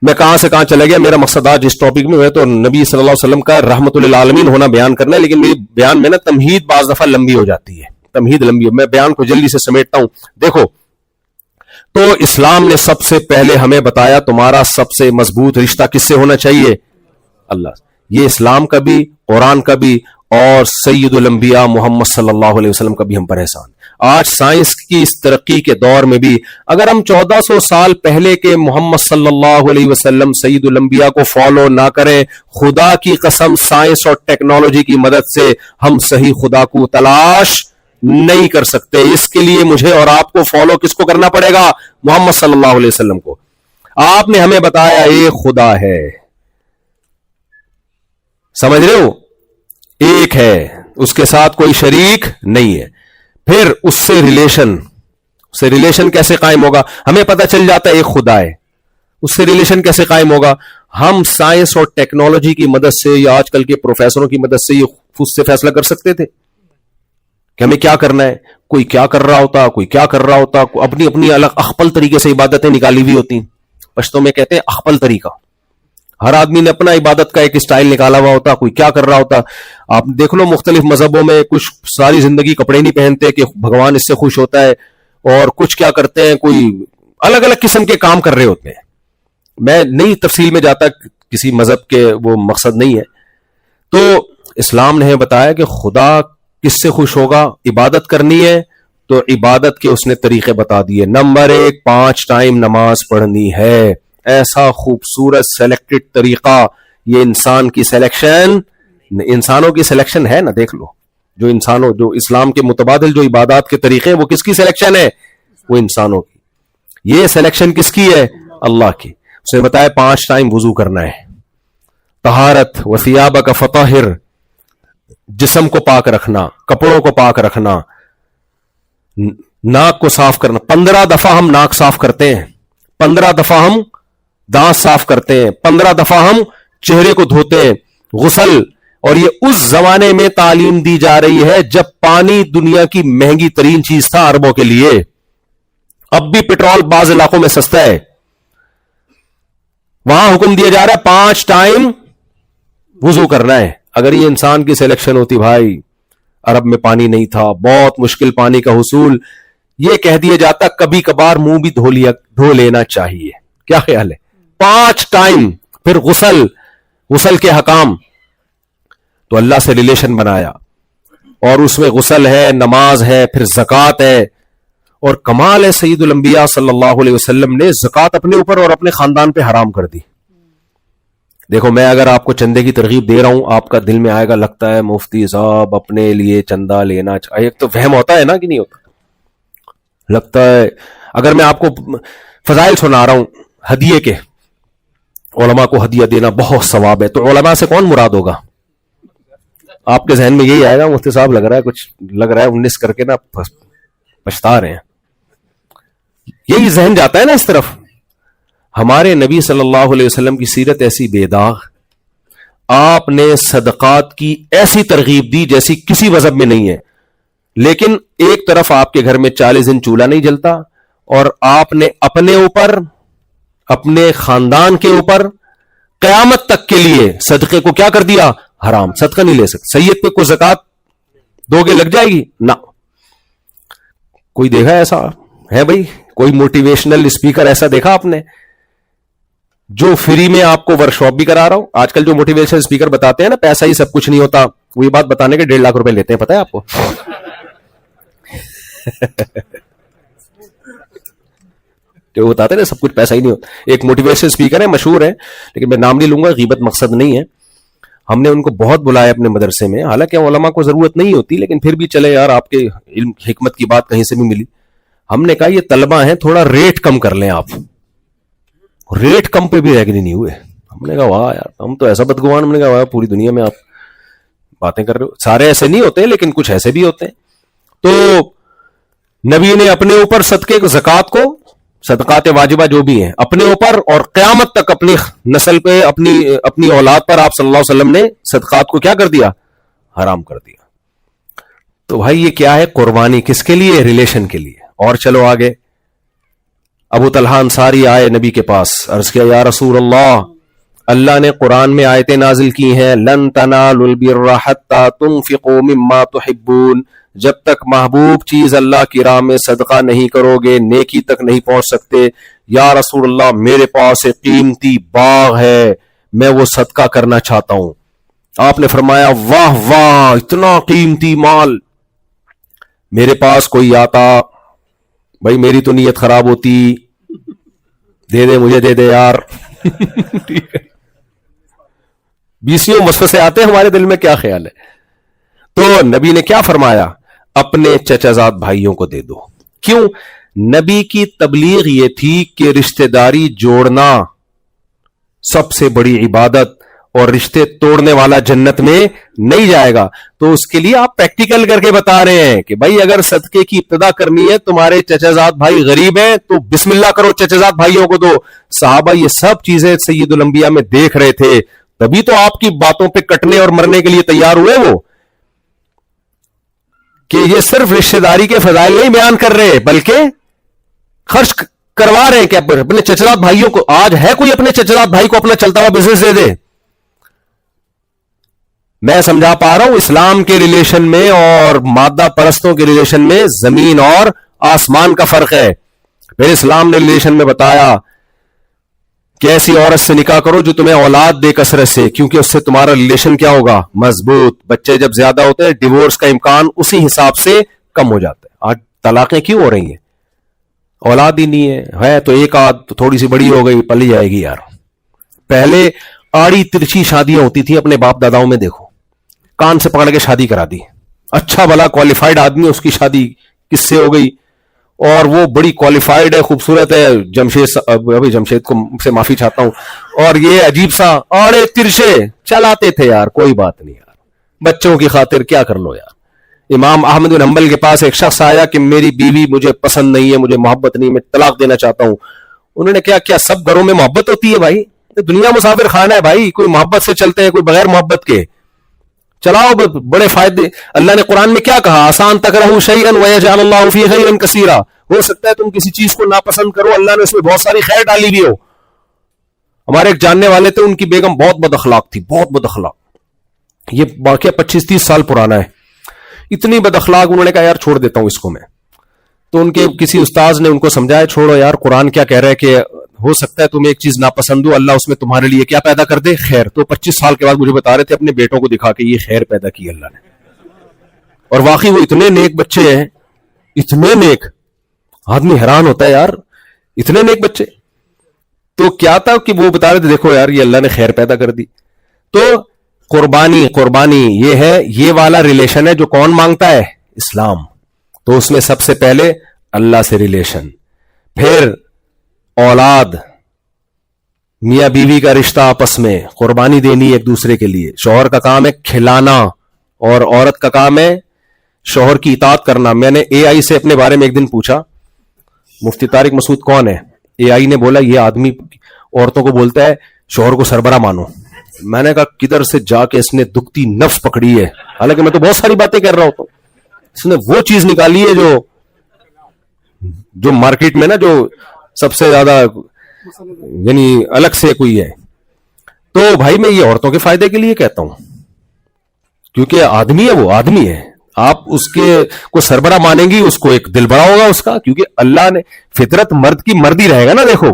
میں کہاں سے کہاں چلا گیا. میرا مقصد آج اس ٹاپک میں ہے تو نبی صلی اللہ علیہ وسلم کا رحمت للعالمین ہونا بیان کرنا ہے, لیکن میری بیان میں نا تمہید بعض دفعہ لمبی ہو جاتی ہے, تمہید لمبی ہو, میں بیان کو جلدی سے سمیٹتا ہوں. دیکھو تو اسلام نے سب سے پہلے ہمیں بتایا تمہارا سب سے مضبوط رشتہ کس سے ہونا چاہیے؟ اللہ. یہ اسلام کا بھی, قرآن کا بھی, اور سید الانبیاء محمد صلی اللہ علیہ وسلم کا بھی ہم پر احسان. آج سائنس کی اس ترقی کے دور میں بھی اگر ہم 1400 سال پہلے کے محمد صلی اللہ علیہ وسلم سید الانبیاء کو فالو نہ کریں, خدا کی قسم سائنس اور ٹیکنالوجی کی مدد سے ہم صحیح خدا کو تلاش نہیں کر سکتے. اس کے لیے مجھے اور آپ کو فالو کس کو کرنا پڑے گا؟ محمد صلی اللہ علیہ وسلم کو. آپ نے ہمیں بتایا ایک خدا ہے, سمجھ رہے ہو, ایک ہے, اس کے ساتھ کوئی شریک نہیں ہے. پھر اس سے ریلیشن کیسے قائم ہوگا؟ ہمیں پتہ چل جاتا ہے ایک خدا ہے, اس سے ریلیشن کیسے قائم ہوگا؟ ہم سائنس اور ٹیکنالوجی کی مدد سے یا آج کل کے پروفیسروں کی مدد سے یہ خود سے فیصلہ کر سکتے تھے کہ ہمیں کیا کرنا ہے. کوئی کیا کر رہا ہوتا, کوئی کیا کر رہا ہوتا, اپنی اپنی الگ اخپل طریقے سے عبادتیں نکالی ہوئی ہوتی. پشتوں میں کہتے ہیں اخپل طریقہ, ہر آدمی نے اپنا عبادت کا ایک اسٹائل نکالا ہوا ہوتا, کوئی کیا کر رہا ہوتا. آپ دیکھ لو مختلف مذہبوں میں کچھ ساری زندگی کپڑے نہیں پہنتے کہ بھگوان اس سے خوش ہوتا ہے, اور کچھ کیا کرتے ہیں, کوئی الگ الگ قسم کے کام کر رہے ہوتے ہیں. میں نہیں تفصیل میں جاتا, کسی مذہب کے وہ مقصد نہیں ہے. تو اسلام نے بتایا کہ خدا کس سے خوش ہوگا, عبادت کرنی ہے تو عبادت کے اس نے طریقے بتا دیے. نمبر 1, 5 ٹائم نماز پڑھنی ہے. ایسا خوبصورت سلیکٹڈ طریقہ, یہ انسان کی سلیکشن, انسانوں کی سلیکشن ہے نا. دیکھ لو جو انسانوں, جو اسلام کے متبادل جو عبادات کے طریقے, وہ کس کی سلیکشن ہے؟ وہ انسانوں کی. یہ سلیکشن کس کی ہے؟ اللہ کی. اسے بتایا 5 ٹائم وضو کرنا ہے. طہارت وثیابک فطہر, جسم کو پاک رکھنا, کپڑوں کو پاک رکھنا, ناک کو صاف کرنا. 15 دفعہ ہم ناک صاف کرتے ہیں, 15 دفعہ ہم دانت صاف کرتے ہیں, 15 دفعہ ہم چہرے کو دھوتے ہیں. غسل, اور یہ اس زمانے میں تعلیم دی جا رہی ہے جب پانی دنیا کی مہنگی ترین چیز تھا عربوں کے لیے. اب بھی پیٹرول بعض علاقوں میں سستا ہے, وہاں حکم دیا جا رہا ہے 5 ٹائم وضو کرنا ہے. اگر یہ انسان کی سلیکشن ہوتی, بھائی عرب میں پانی نہیں تھا, بہت مشکل پانی کا حصول, یہ کہہ دیا جاتا کبھی کبھار منہ بھی دھو لینا چاہیے. کیا خیال ہے؟ 5 ٹائم. پھر غسل کے حکام, تو اللہ سے ریلیشن بنایا, اور اس میں غسل ہے, نماز ہے, پھر زکوٰۃ ہے. اور کمال ہے سید الانبیاء صلی اللہ علیہ وسلم نے زکوٰۃ اپنے اوپر اور اپنے خاندان پہ حرام کر دی. دیکھو میں اگر آپ کو چندے کی ترغیب دے رہا ہوں, آپ کا دل میں آئے گا لگتا ہے مفتی صاحب اپنے لیے چندہ لینا چاہیے. ایک تو وہم ہوتا ہے نا کہ نہیں ہوتا, لگتا ہے. اگر میں آپ کو فضائل سنا رہا ہوں ہدیے کے, علماء کو ہدیہ دینا بہت ثواب ہے, تو علماء سے کون مراد ہوگا؟ آپ کے ذہن میں یہی آئے گا مفتی صاحب لگ رہا ہے کچھ لگ رہا ہے 19 کر کے نا پچھتا رہے ہیں. یہی ذہن جاتا ہے نا اس طرف. ہمارے نبی صلی اللہ علیہ وسلم کی سیرت ایسی بے داغ, آپ نے صدقات کی ایسی ترغیب دی جیسی کسی مذہب میں نہیں ہے, لیکن ایک طرف آپ کے گھر میں 40 دن چولہا نہیں جلتا, اور آپ نے اپنے اوپر, اپنے خاندان کے اوپر قیامت تک کے لیے صدقے کو کیا کر دیا؟ حرام. صدقہ نہیں لے سکتے. سید پہ کوئی زکات دو گے لگ جائے گی نہ. کوئی دیکھا ایسا ہے بھائی؟ کوئی موٹیویشنل اسپیکر ایسا دیکھا آپ نے جو فری میں آپ کو ورک شاپ بھی کرا رہا ہو؟ آج کل جو موٹیویشنل اسپیکر بتاتے ہیں نا پیسہ ہی سب کچھ نہیں ہوتا, وہ یہ بات بتانے کے 1.5 لاکھ روپے لیتے ہیں, پتہ ہے آپ کو؟ جو بتاتے ہیں نا سب کچھ پیسہ ہی نہیں ہوتا. ایک موٹیویشنل اسپیکر ہے, مشہور ہے, لیکن میں نام نہیں لوں گا, غیبت مقصد نہیں ہے. ہم نے ان کو بہت بلایا اپنے مدرسے میں, حالانکہ علماء کو ضرورت نہیں ہوتی, لیکن پھر بھی چلے یار آپ کے علم حکمت کی بات کہیں سے بھی ملی. ہم نے کہا یہ طلبہ ہیں, تھوڑا ریٹ کم کر لیں آپ. ریٹ کم پہ بھی ایگری نہیں ہوئے. ہم نے کہا واہ یار, ہم تو ایسا بدگوان. ہم نے کہا واہ, پوری دنیا میں آپ باتیں کر رہے ہو. سارے ایسے نہیں ہوتے لیکن کچھ ایسے بھی ہوتے ہیں. تو نبی نے اپنے اوپر صدقے کو, زکات کو, صدقات واجبہ جو بھی ہیں اپنے اوپر, اور قیامت تک اپنی نسل پہ, اپنی اولاد پر آپ صلی اللہ علیہ وسلم نے صدقات کو کیا کر دیا؟ حرام کر دیا. تو بھائی یہ کیا ہے؟ قربانی. کس کے لیے؟ ریلیشن کے لیے. اور چلو آگے. ابو طلحہ انصاری آئے نبی کے پاس, عرض کیا یا رسول اللہ, اللہ نے قرآن میں آیتیں نازل کی ہیں, لن تنالوا البر حتى تنفقوا مما تحبون, جب تک محبوب چیز اللہ کی راہ میں صدقہ نہیں کرو گے نیکی تک نہیں پہنچ سکتے. یا رسول اللہ میرے پاس ایک قیمتی باغ ہے, میں وہ صدقہ کرنا چاہتا ہوں. آپ نے فرمایا واہ واہ, اتنا قیمتی مال. میرے پاس کوئی آتا, بھائی میری تو نیت خراب ہوتی, دے دے مجھے, دے دے یار. بیسیوں وسوسے آتے ہیں ہمارے دل میں, کیا خیال ہے؟ تو نبی نے کیا فرمایا؟ اپنے چچا زاد بھائیوں کو دے دو. کیوں؟ نبی کی تبلیغ یہ تھی کہ رشتہ داری جوڑنا سب سے بڑی عبادت, اور رشتے توڑنے والا جنت میں نہیں جائے گا. تو اس کے لیے آپ پریکٹیکل کر کے بتا رہے ہیں کہ بھائی اگر صدقے کی ابتدا کرنی ہے, تمہارے چچا زاد بھائی غریب ہیں تو بسم اللہ کرو, چچا زاد بھائیوں کو دو. صحابہ یہ سب چیزیں سید الانبیاء میں دیکھ رہے تھے, تبھی تو آپ کی باتوں پہ کٹنے اور مرنے کے لیے تیار ہوئے وہ, کہ یہ صرف رشتہ داری کے فضائل نہیں بیان کر رہے بلکہ خرچ کروا رہے ہیں کہ اپنے چچا زاد بھائیوں کو. آج ہے کوئی اپنے چچا زاد بھائی کو اپنا چلتا ہوا بزنس دے دے؟ میں سمجھا پا رہا ہوں, اسلام کے ریلیشن میں اور مادہ پرستوں کے ریلیشن میں زمین اور آسمان کا فرق ہے. پھر اسلام نے ریلیشن میں بتایا کہ ایسی عورت سے نکاح کرو جو تمہیں اولاد دے کثرت سے, کیونکہ اس سے تمہارا ریلیشن کیا ہوگا؟ مضبوط. بچے جب زیادہ ہوتے ہیں ڈیورس کا امکان اسی حساب سے کم ہو جاتا ہے. آج طلاقیں کیوں ہو رہی ہیں؟ اولاد ہی نہیں ہے تو ایک آدھ تو تھوڑی سی بڑی ہو گئی, پلی جائے گی یار. پہلے آڑی ترچھی شادیاں ہوتی تھی, اپنے باپ داداؤں میں دیکھو, کان سے پکڑ کے شادی کرا دی. اچھا بھلا کوالیفائڈ آدمی, اس کی شادی کس سے ہو گئی؟ اور وہ بڑی کوالیفائڈ ہے, خوبصورت ہے, جمشید کو سے معافی چاہتا ہوں, اور یہ عجیب سا آڑے ترشے چلاتے تھے یار. کوئی بات نہیں یار, بچوں کی خاطر کیا کر لو یار. امام احمد بن حنبل کے پاس ایک شخص آیا کہ میری بیوی مجھے پسند نہیں ہے, مجھے محبت نہیں, میں طلاق دینا چاہتا ہوں. انہوں نے کیا سب گھروں میں محبت ہوتی ہے بھائی؟ دنیا مسافر خانہ ہے بھائی, کوئی محبت سے چلتے ہیں, کوئی بغیر محبت کے. چلاؤ بڑے فائدے. اللہ نے قرآن میں کیا کہا؟ آسان تکرہوا شیئا ویجعل اللہ فیہ خیرا کثیرا. ہو سکتا ہے تم کسی چیز کو ناپسند کرو, اللہ نے اس میں بہت ساری خیر ڈالی بھی ہو. ہمارے ایک جاننے والے تھے, ان کی بیگم بہت بد اخلاق تھی, بہت بد اخلاق. یہ واقعہ 25-30 سال پرانا ہے. اتنی بد اخلاق, انہوں نے کہا یار چھوڑ دیتا ہوں اس کو میں. تو ان کے کسی استاذ نے ان کو سمجھایا, چھوڑو یار, قرآن کیا کہہ رہا ہے کہ ہو سکتا ہے تمہیں ایک چیز ناپسند ہو, اللہ اس میں تمہارے لیے کیا پیدا کر دے؟ خیر. تو 25 سال کے بعد مجھے بتا رہے تھے اپنے بیٹوں کو دکھا کے, یہ خیر پیدا کی اللہ نے. اور واقعی وہ اتنے نیک بچے ہیں, اتنے نیک, آدمی حیران ہوتا ہے یار, اتنے نیک بچے. تو کیا تھا کہ وہ بتا رہے تھے دیکھو یار یہ اللہ نے خیر پیدا کر دی. تو قربانی یہ ہے, یہ والا ریلیشن ہے جو کون مانگتا ہے؟ اسلام. تو اس میں سب سے پہلے اللہ سے ریلیشن, پھر اولاد, میاں بیوی کا رشتہ آپس میں, قربانی دینی ایک دوسرے کے لیے. شوہر کا کام ہے کھلانا اور عورت کا کام ہے شوہر کی اطاعت کرنا. میں نے اے آئی سے اپنے بارے میں ایک دن پوچھا مفتی طارق مسعود کون ہے. اے آئی نے بولا یہ آدمی عورتوں کو بولتا ہے شوہر کو سربراہ مانو. میں نے کہا کدھر سے جا کے اس نے دکھتی نفس پکڑی ہے, حالانکہ میں تو بہت ساری باتیں کر رہا ہوتا ہوں. اس نے وہ چیز نکالی ہے جو مارکیٹ میں نا جو سب سے زیادہ یعنی الگ سے کوئی ہے. تو بھائی میں یہ عورتوں کے فائدے کے لیے کہتا ہوں, کیونکہ آدمی ہے, وہ آدمی ہے. آپ اس کے کو سربراہ مانیں گی, اس کو ایک دل بڑا ہوگا اس کا, کیونکہ اللہ نے فطرت مرد کی مرد ہی رہے گا نا. دیکھو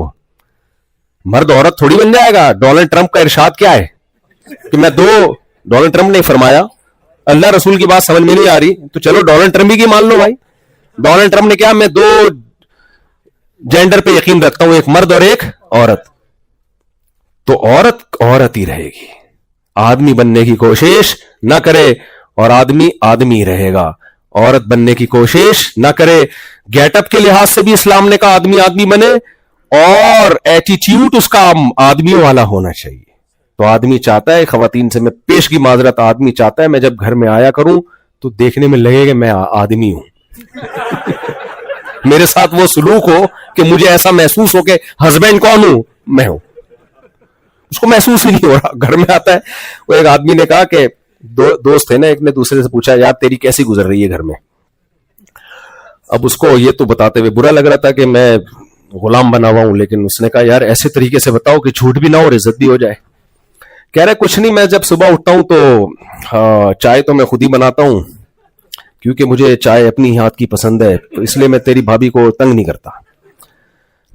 مرد عورت تھوڑی بن جائے گا. ڈونلڈ ٹرمپ کا ارشاد کیا ہے کہ میں ڈونلڈ ٹرمپ نے فرمایا اللہ رسول کی بات سمجھ میں نہیں آ رہی تو چلو ڈونلڈ ٹرمپ ہی کی مان لو. بھائی ڈونلڈ ٹرمپ نے کیا, میں 2 جینڈر پہ یقین رکھتا ہوں, ایک مرد اور ایک عورت. تو عورت عورت ہی رہے گی, آدمی بننے کی کوشش نہ کرے اور آدمی آدمی رہے گا. عورت بننے کی کوشش نہ کرے. گیٹ اپ کے لحاظ سے بھی اسلام نے کہا آدمی آدمی بنے, اور ایٹیٹیوڈ اس کا آدمیوں والا ہونا چاہیے. تو آدمی چاہتا ہے, خواتین سے میں پیشگی معذرت, آدمی چاہتا ہے میں جب گھر میں آیا کروں تو دیکھنے میں لگے کہ میں آدمی ہوں. میرے ساتھ وہ سلوک ہو کہ مجھے ایسا محسوس ہو کہ ہسبینڈ کون ہوں, میں ہوں. اس کو محسوس ہی نہیں ہو رہا. گھر میں آتا ہے, وہ ایک آدمی نے کہا کہ دوست تھے نا, ایک نے دوسرے سے پوچھا یار تیری کیسی گزر رہی ہے گھر میں. اب اس کو یہ تو بتاتے ہوئے برا لگ رہا تھا کہ میں غلام بنا ہوا ہوں, لیکن اس نے کہا یار ایسے طریقے سے بتاؤ کہ جھوٹ بھی نہ ہو اور عزت بھی ہو جائے. کہہ رہے کچھ نہیں, میں جب صبح اٹھتا ہوں تو چائے تو میں خود ہی بناتا ہوں, کیونکہ مجھے چائے اپنی ہاتھ کی پسند ہے, تو اس لیے میں تیری بھابھی کو تنگ نہیں کرتا.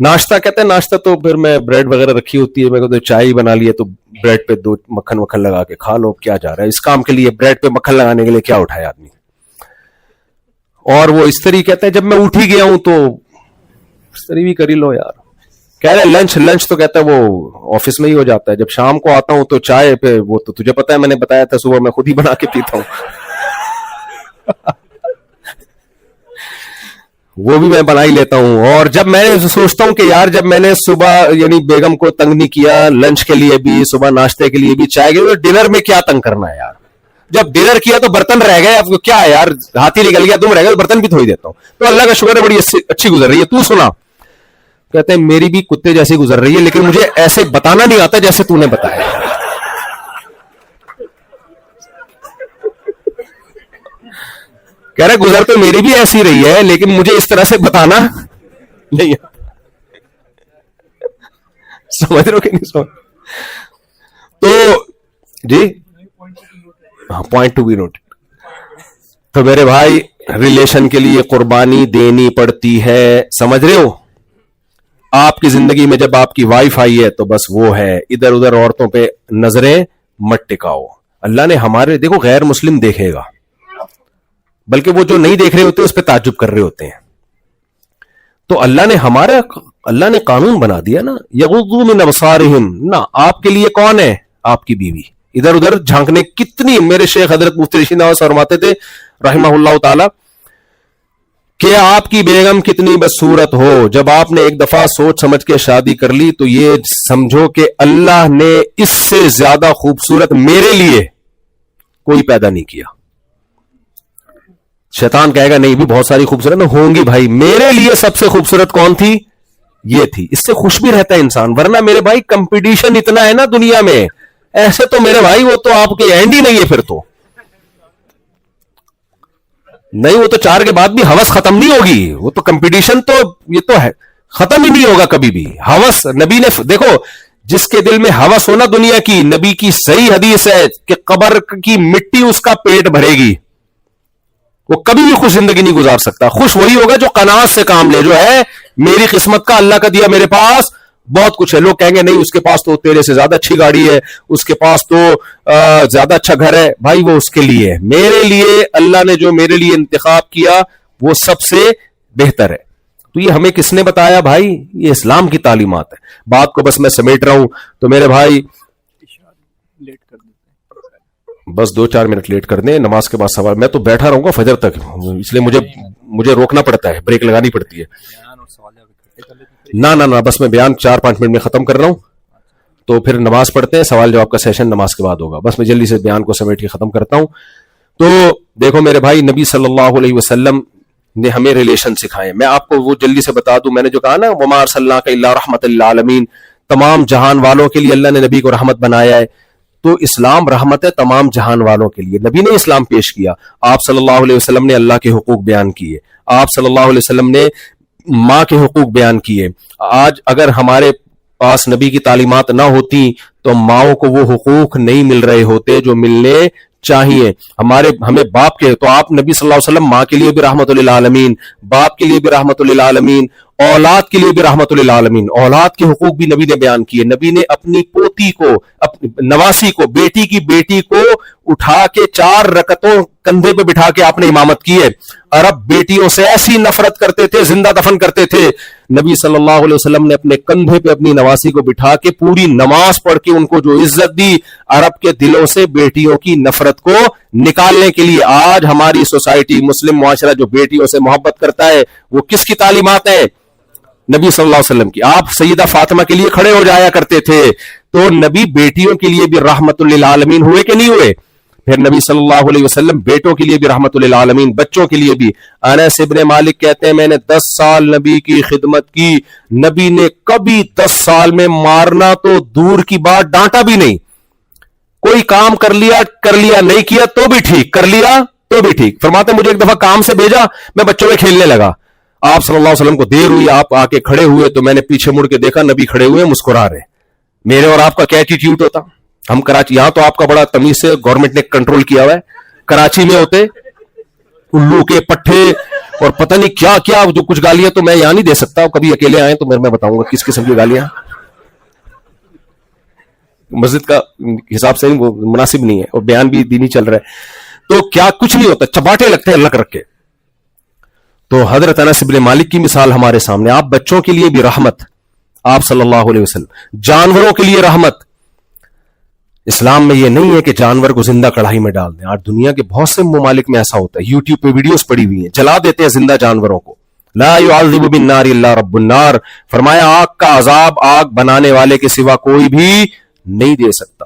ناشتہ کہتے ہیں ناشتہ تو پھر میں بریڈ وغیرہ رکھی ہوتی ہے, میں کہتے چائے ہی بنا لی ہے تو بریڈ پہ 2 مکھن لگا کے کھا لو, کیا جا رہا ہے اس کام کے لیے, بریڈ پہ مکھن لگانے کے لیے کیا اٹھایا آدمی. اور وہ اس طریقے کہتے ہیں جب میں اٹھ ہی گیا ہوں تو اس طریقے بھی کر ہی لو یار. کہہ رہے لنچ تو کہتا ہے وہ آفس میں ہی ہو جاتا ہے, جب شام کو آتا ہوں تو چائے پہ وہ تو تجھے پتا ہے میں نے بتایا تھا صبح میں خود ہی بنا کے پیتا ہوں. وہ بھی میں بنا ہی لیتا ہوں. اور جب میں سوچتا ہوں کہ یار جب میں نے صبح یعنی بیگم کو تنگ نہیں کیا, لنچ کے لیے بھی, صبح ناشتے کے لیے بھی, چائے کے لیے, ڈنر میں کیا تنگ کرنا ہے یار. جب ڈنر کیا تو برتن رہ گئے, اب کیا ہے یار, ہاتھی نکل گیا تم رہ گئے, برتن بھی دھو ہی دیتا ہوں. تو اللہ کا شکر ہے بڑی اچھی گزر رہی ہے. تو سنا کہتے ہیں میری بھی کتے جیسی گزر رہی ہے, لیکن مجھے ایسے بتانا نہیں آتا جیسے تو نے بتایا. کہہ رہے گزر تو میری بھی ایسی رہی ہے لیکن مجھے اس طرح سے بتانا نہیں آتا. سمجھ رہے ہو کہ نہیں سمجھ. تو جی پوائنٹ ٹو بی نوٹ. تو میرے بھائی ریلیشن کے لیے قربانی دینی پڑتی ہے, سمجھ رہے ہو. آپ کی زندگی میں جب آپ کی وائف آئی ہے تو بس وہ ہے, ادھر ادھر عورتوں پہ نظریں مت ٹکاؤ. اللہ نے ہمارے, دیکھو غیر مسلم دیکھے گا, بلکہ وہ جو نہیں دیکھ رہے ہوتے اس پہ تعجب کر رہے ہوتے ہیں. تو اللہ نے قانون بنا دیا نا, یغضوا من ابصارہم, نہ آپ کے لیے کون ہے, آپ کی بیوی. ادھر ادھر جھانکنے کتنی, میرے شیخ حضرت مفتی رشید نواز فرماتے تھے رحمہ اللہ تعالی کہ آپ کی بیگم کتنی بدصورت ہو, جب آپ نے ایک دفعہ سوچ سمجھ کے شادی کر لی تو یہ سمجھو کہ اللہ نے اس سے زیادہ خوبصورت میرے لیے کوئی پیدا نہیں کیا. شیطان کہے گا نہیں بھی بہت ساری خوبصورت ہوں گی, بھائی میرے لیے سب سے خوبصورت کون تھی, یہ تھی. اس سے خوش بھی رہتا ہے انسان, ورنہ میرے بھائی کمپٹیشن اتنا ہے نا دنیا میں, ایسے تو میرے بھائی وہ تو آپ کے اینڈ ہی نہیں ہے. پھر تو نہیں, وہ تو 4 کے بعد بھی ہوس ختم نہیں ہوگی, وہ تو کمپٹیشن تو یہ تو ہے ختم ہی نہیں ہوگا کبھی بھی. ہوس نبی نے دیکھو, جس کے دل میں ہوس ہونا دنیا کی, نبی کی صحیح حدیث ہے کہ قبر کی مٹی اس کا پیٹ بھرے گی, وہ کبھی بھی خوش زندگی نہیں گزار سکتا. خوش وہی ہوگا جو قناعت سے کام لے, جو ہے میری قسمت کا اللہ کا دیا, میرے پاس بہت کچھ ہے. لوگ کہیں گے نہیں اس کے پاس تو تیرے سے زیادہ اچھی گاڑی ہے, اس کے پاس تو زیادہ اچھا گھر ہے. بھائی وہ اس کے لیے, میرے لیے اللہ نے جو میرے لیے انتخاب کیا وہ سب سے بہتر ہے. تو یہ ہمیں کس نے بتایا بھائی, یہ اسلام کی تعلیمات ہے. بات کو بس میں سمیٹ رہا ہوں. تو میرے بھائی بس 2-4 منٹ لیٹ کر دیں, نماز کے بعد سوال. میں تو بیٹھا رہوں گا فجر تک, اس لیے مجھے روکنا پڑتا ہے, بریک لگانی پڑتی ہے. نہ بس میں بیان 4-5 منٹ میں ختم کر رہا ہوں, تو پھر نماز پڑھتے ہیں, سوال جواب کا سیشن نماز کے بعد ہوگا. بس میں جلدی سے بیان کو سمیٹ کے ختم کرتا ہوں. تو دیکھو میرے بھائی, نبی صلی اللہ علیہ وسلم نے ہمیں ریلیشن سکھائے. میں آپ کو وہ جلدی سے بتا دوں, میں نے جو کہا نا وما ارسلناک الا رحمۃ للعالمین, تمام جہان والوں کے لیے اللہ نے نبی کو رحمت بنایا ہے. تو اسلام رحمت ہے تمام جہان والوں کے لیے. نبی نے اسلام پیش کیا, آپ صلی اللہ علیہ وسلم نے اللہ کے حقوق بیان کیے, آپ صلی اللہ علیہ وسلم نے ماں کے حقوق بیان کیے. آج اگر ہمارے پاس نبی کی تعلیمات نہ ہوتی تو ماؤں کو وہ حقوق نہیں مل رہے ہوتے جو ملنے چاہیے. ہمیں باپ کے, تو آپ نبی صلی اللہ علیہ وسلم ماں کے لیے بھی رحمت للعالمین, باپ کے لیے بھی رحمت للعالمین, اولاد کے لیے بھی رحمت للعالمین. اولاد کے حقوق بھی نبی نے بیان کیے. نبی نے اپنی پوتی کو, نواسی کو, بیٹی کی بیٹی کو اٹھا کے 4 رکعتوں کندھے پہ بٹھا کے آپ نے امامت کی ہے. عرب بیٹیوں سے ایسی نفرت کرتے تھے, زندہ دفن کرتے تھے. نبی صلی اللہ علیہ وسلم نے اپنے کندھے پہ اپنی نواسی کو بٹھا کے پوری نماز پڑھ کے ان کو جو عزت دی, عرب کے دلوں سے بیٹیوں کی نفرت کو نکالنے کے لیے. آج ہماری سوسائٹی, مسلم معاشرہ جو بیٹیوں سے محبت کرتا ہے, وہ کس کی تعلیمات ہے؟ نبی صلی اللہ علیہ وسلم کی. آپ سیدہ فاطمہ کے لیے کھڑے ہو جایا کرتے تھے. تو نبی بیٹیوں کے لیے بھی رحمت للعالمین ہوئے کہ نہیں ہوئے؟ پھر نبی صلی اللہ علیہ وسلم بیٹوں کے لیے بھی رحمت للعالمین, بچوں کے لیے بھی. انس ابن مالک کہتے ہیں میں نے 10 سال نبی کی خدمت کی, نبی نے کبھی 10 سال میں مارنا تو دور کی بات, ڈانٹا بھی نہیں. کوئی کام کر لیا, نہیں کیا تو بھی ٹھیک, کر لیا تو بھی ٹھیک. فرماتے مجھے ایک دفعہ کام سے بھیجا, میں بچوں میں کھیلنے لگا, آپ صلی اللہ علیہ وسلم کو دیر ہوئی, آپ آ کے کھڑے ہوئے تو میں نے پیچھے مڑ کے دیکھا نبی کھڑے ہوئے مسکرا رہے. میرے اور آپ کا کیا ایٹیٹیوڈ ہوتا؟ ہم کراچی, یہاں تو آپ کا بڑا تمیز سے گورنمنٹ نے کنٹرول کیا ہوا ہے, کراچی میں ہوتے الو کے پٹھے اور پتہ نہیں کیا کیا, جو کچھ گالیاں تو میں یہاں نہیں دے سکتا, کبھی اکیلے آئے تو میں بتاؤں گا کس قسم کی گالیاں. مسجد کا حساب سے وہ مناسب نہیں ہے, اور بیان بھی دینی چل رہا ہے. تو کیا کچھ نہیں ہوتا, چپاٹے لگتے ہیں اللہ رکھ کے. تو حضرت انس بن مالک کی مثال ہمارے سامنے. آپ بچوں کے لیے بھی رحمت, آپ صلی اللہ علیہ وسلم, جانوروں کے لیے رحمت. اسلام میں یہ نہیں ہے کہ جانور کو زندہ کڑھائی میں ڈال دیں. آج دنیا کے بہت سے ممالک میں ایسا ہوتا ہے, یوٹیوب پہ ویڈیوز پڑی ہوئی ہیں, جلا دیتے ہیں زندہ جانوروں کو. لا يعذب بالنار الا رب النار, فرمایا آگ کا عذاب آگ بنانے والے کے سوا کوئی بھی نہیں دے سکتا.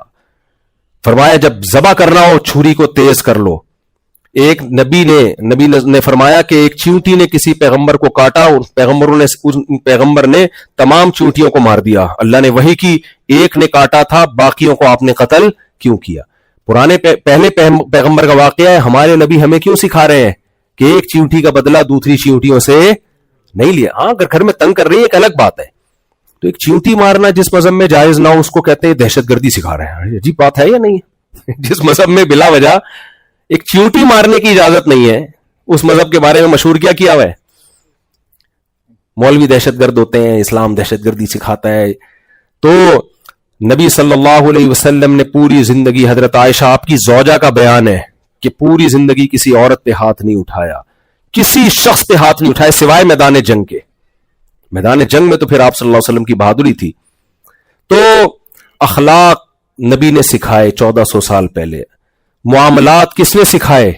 فرمایا جب ذبح کرنا ہو چھری کو تیز کر لو. ایک نبی نے فرمایا کہ ایک چیونٹی نے کسی پیغمبر کو کاٹا, اور پیغمبر نے تمام چیونٹیوں کو مار دیا. اللہ نے وحی کی, ایک نے کاٹا تھا, باقیوں کو آپ نے قتل کیوں کیا؟ پہلے پیغمبر کا واقعہ ہے. ہمارے نبی ہمیں کیوں سکھا رہے ہیں کہ ایک چیونٹی کا بدلہ دوسری چیونٹیوں سے نہیں لیا؟ ہاں اگر گھر میں تنگ کر رہی ہے ایک الگ بات ہے, تو ایک چیونٹی مارنا جس مذہب میں جائز نہ ہو اس کو کہتے ہیں دہشت گردی سکھا رہے ہیں. عجیب بات ہے یا نہیں؟ جس مذہب میں بلا وجہ ایک چیونٹی مارنے کی اجازت نہیں ہے, اس مذہب کے بارے میں مشہور کیا ہوا ہے؟ مولوی دہشت گرد ہوتے ہیں, اسلام دہشت گردی سکھاتا ہے. تو نبی صلی اللہ علیہ وسلم نے پوری زندگی, حضرت عائشہ آپ کی زوجہ کا بیان ہے کہ پوری زندگی کسی عورت پہ ہاتھ نہیں اٹھایا, کسی شخص پہ ہاتھ نہیں اٹھائے سوائے میدان جنگ کے. میدان جنگ میں تو پھر آپ صلی اللہ علیہ وسلم کی بہادری تھی. تو اخلاق نبی نے سکھائے 1400 سال پہلے. معاملات کس نے سکھائے؟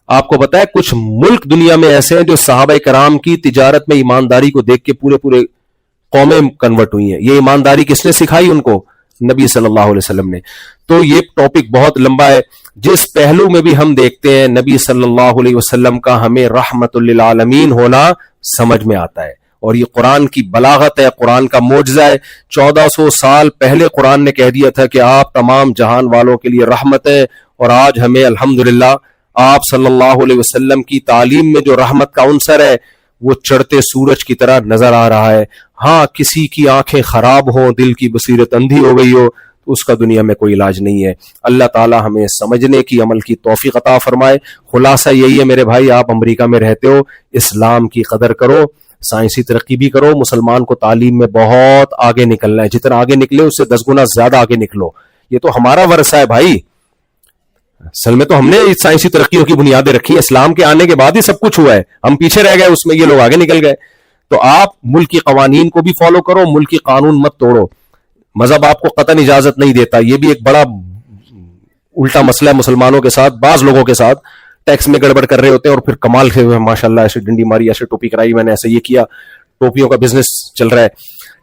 آپ کو پتا ہے کچھ ملک دنیا میں ایسے ہیں جو صحابہ کرام کی تجارت میں ایمانداری کو دیکھ کے پورے قومیں کنورٹ ہوئی ہیں. یہ ایمانداری کس نے سکھائی ان کو؟ نبی صلی اللہ علیہ وسلم نے. تو یہ ٹاپک بہت لمبا ہے. جس پہلو میں بھی ہم دیکھتے ہیں نبی صلی اللہ علیہ وسلم کا ہمیں رحمت للعالمین ہونا سمجھ میں آتا ہے, اور یہ قرآن کی بلاغت ہے, قرآن کا معجزہ ہے. 1400 سال پہلے قرآن نے کہہ دیا تھا کہ آپ تمام جہان والوں کے لیے رحمت ہے, اور آج ہمیں الحمدللہ آپ صلی اللہ علیہ وسلم کی تعلیم میں جو رحمت کا عنصر ہے وہ چڑھتے سورج کی طرح نظر آ رہا ہے. ہاں کسی کی آنکھیں خراب ہوں, دل کی بصیرت اندھی ہو گئی ہو, تو اس کا دنیا میں کوئی علاج نہیں ہے. اللہ تعالی ہمیں سمجھنے کی, عمل کی توفیق عطا فرمائے. خلاصہ یہی ہے میرے بھائی, آپ امریکہ میں رہتے ہو, اسلام کی قدر کرو, سائنسی ترقی بھی کرو. مسلمان کو تعلیم میں بہت آگے نکلنا ہے, جتنا آگے نکلے اس سے 10 گنا زیادہ آگے نکلو. یہ تو ہمارا ورثہ ہے بھائی. اصل میں تو ہم نے سائنسی ترقیوں کی بنیادیں رکھی, اسلام کے آنے کے بعد ہی سب کچھ ہوا ہے. ہم پیچھے رہ گئے اس میں, یہ لوگ آگے نکل گئے. تو آپ ملک کی قوانین کو بھی فالو کرو, ملک کی قانون مت توڑو. مذہب آپ کو قطعاً اجازت نہیں دیتا. یہ بھی ایک بڑا الٹا مسئلہ ہے مسلمانوں کے ساتھ. بعض لوگوں کے ساتھ ٹیکس میں گڑبڑ کر رہے ہوتے ہیں, اور پھر کمال سے ماشاءاللہ ایسے ڈنڈی ماری, ایسے ٹوپی کرائی, میں نے ایسے یہ کیا, ٹوپیوں کا بزنس چل رہا ہے.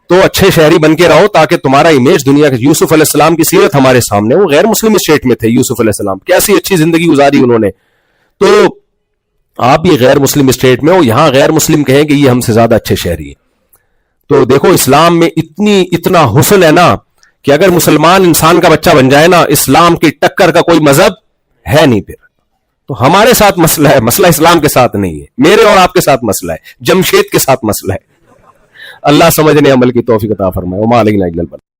تو اچھے شہری بن کے رہو تاکہ تمہارا امیج دنیا کے. یوسف علیہ السلام کی سیرت ہمارے سامنے, وہ غیر مسلم اسٹیٹ میں تھے یوسف علیہ السلام, کیسی اچھی زندگی گزاری انہوں نے. تو آپ بھی غیر مسلم اسٹیٹ میں ہو, یہاں غیر مسلم کہیں کہ یہ ہم سے زیادہ اچھے شہری ہیں. تو دیکھو اسلام میں اتنا حسن ہے نا کہ اگر مسلمان انسان کا بچہ بن جائے نا, اسلام کی ٹکر کا کوئی مذہب ہے نہیں پھر. تو ہمارے ساتھ مسئلہ ہے, مسئلہ اسلام کے ساتھ نہیں ہے, میرے اور آپ کے ساتھ مسئلہ ہے, جمشید کے ساتھ مسئلہ ہے. اللہ سمجھنے عمل کی توفیق عطا فرمائے. وما علینا الا البلاغ.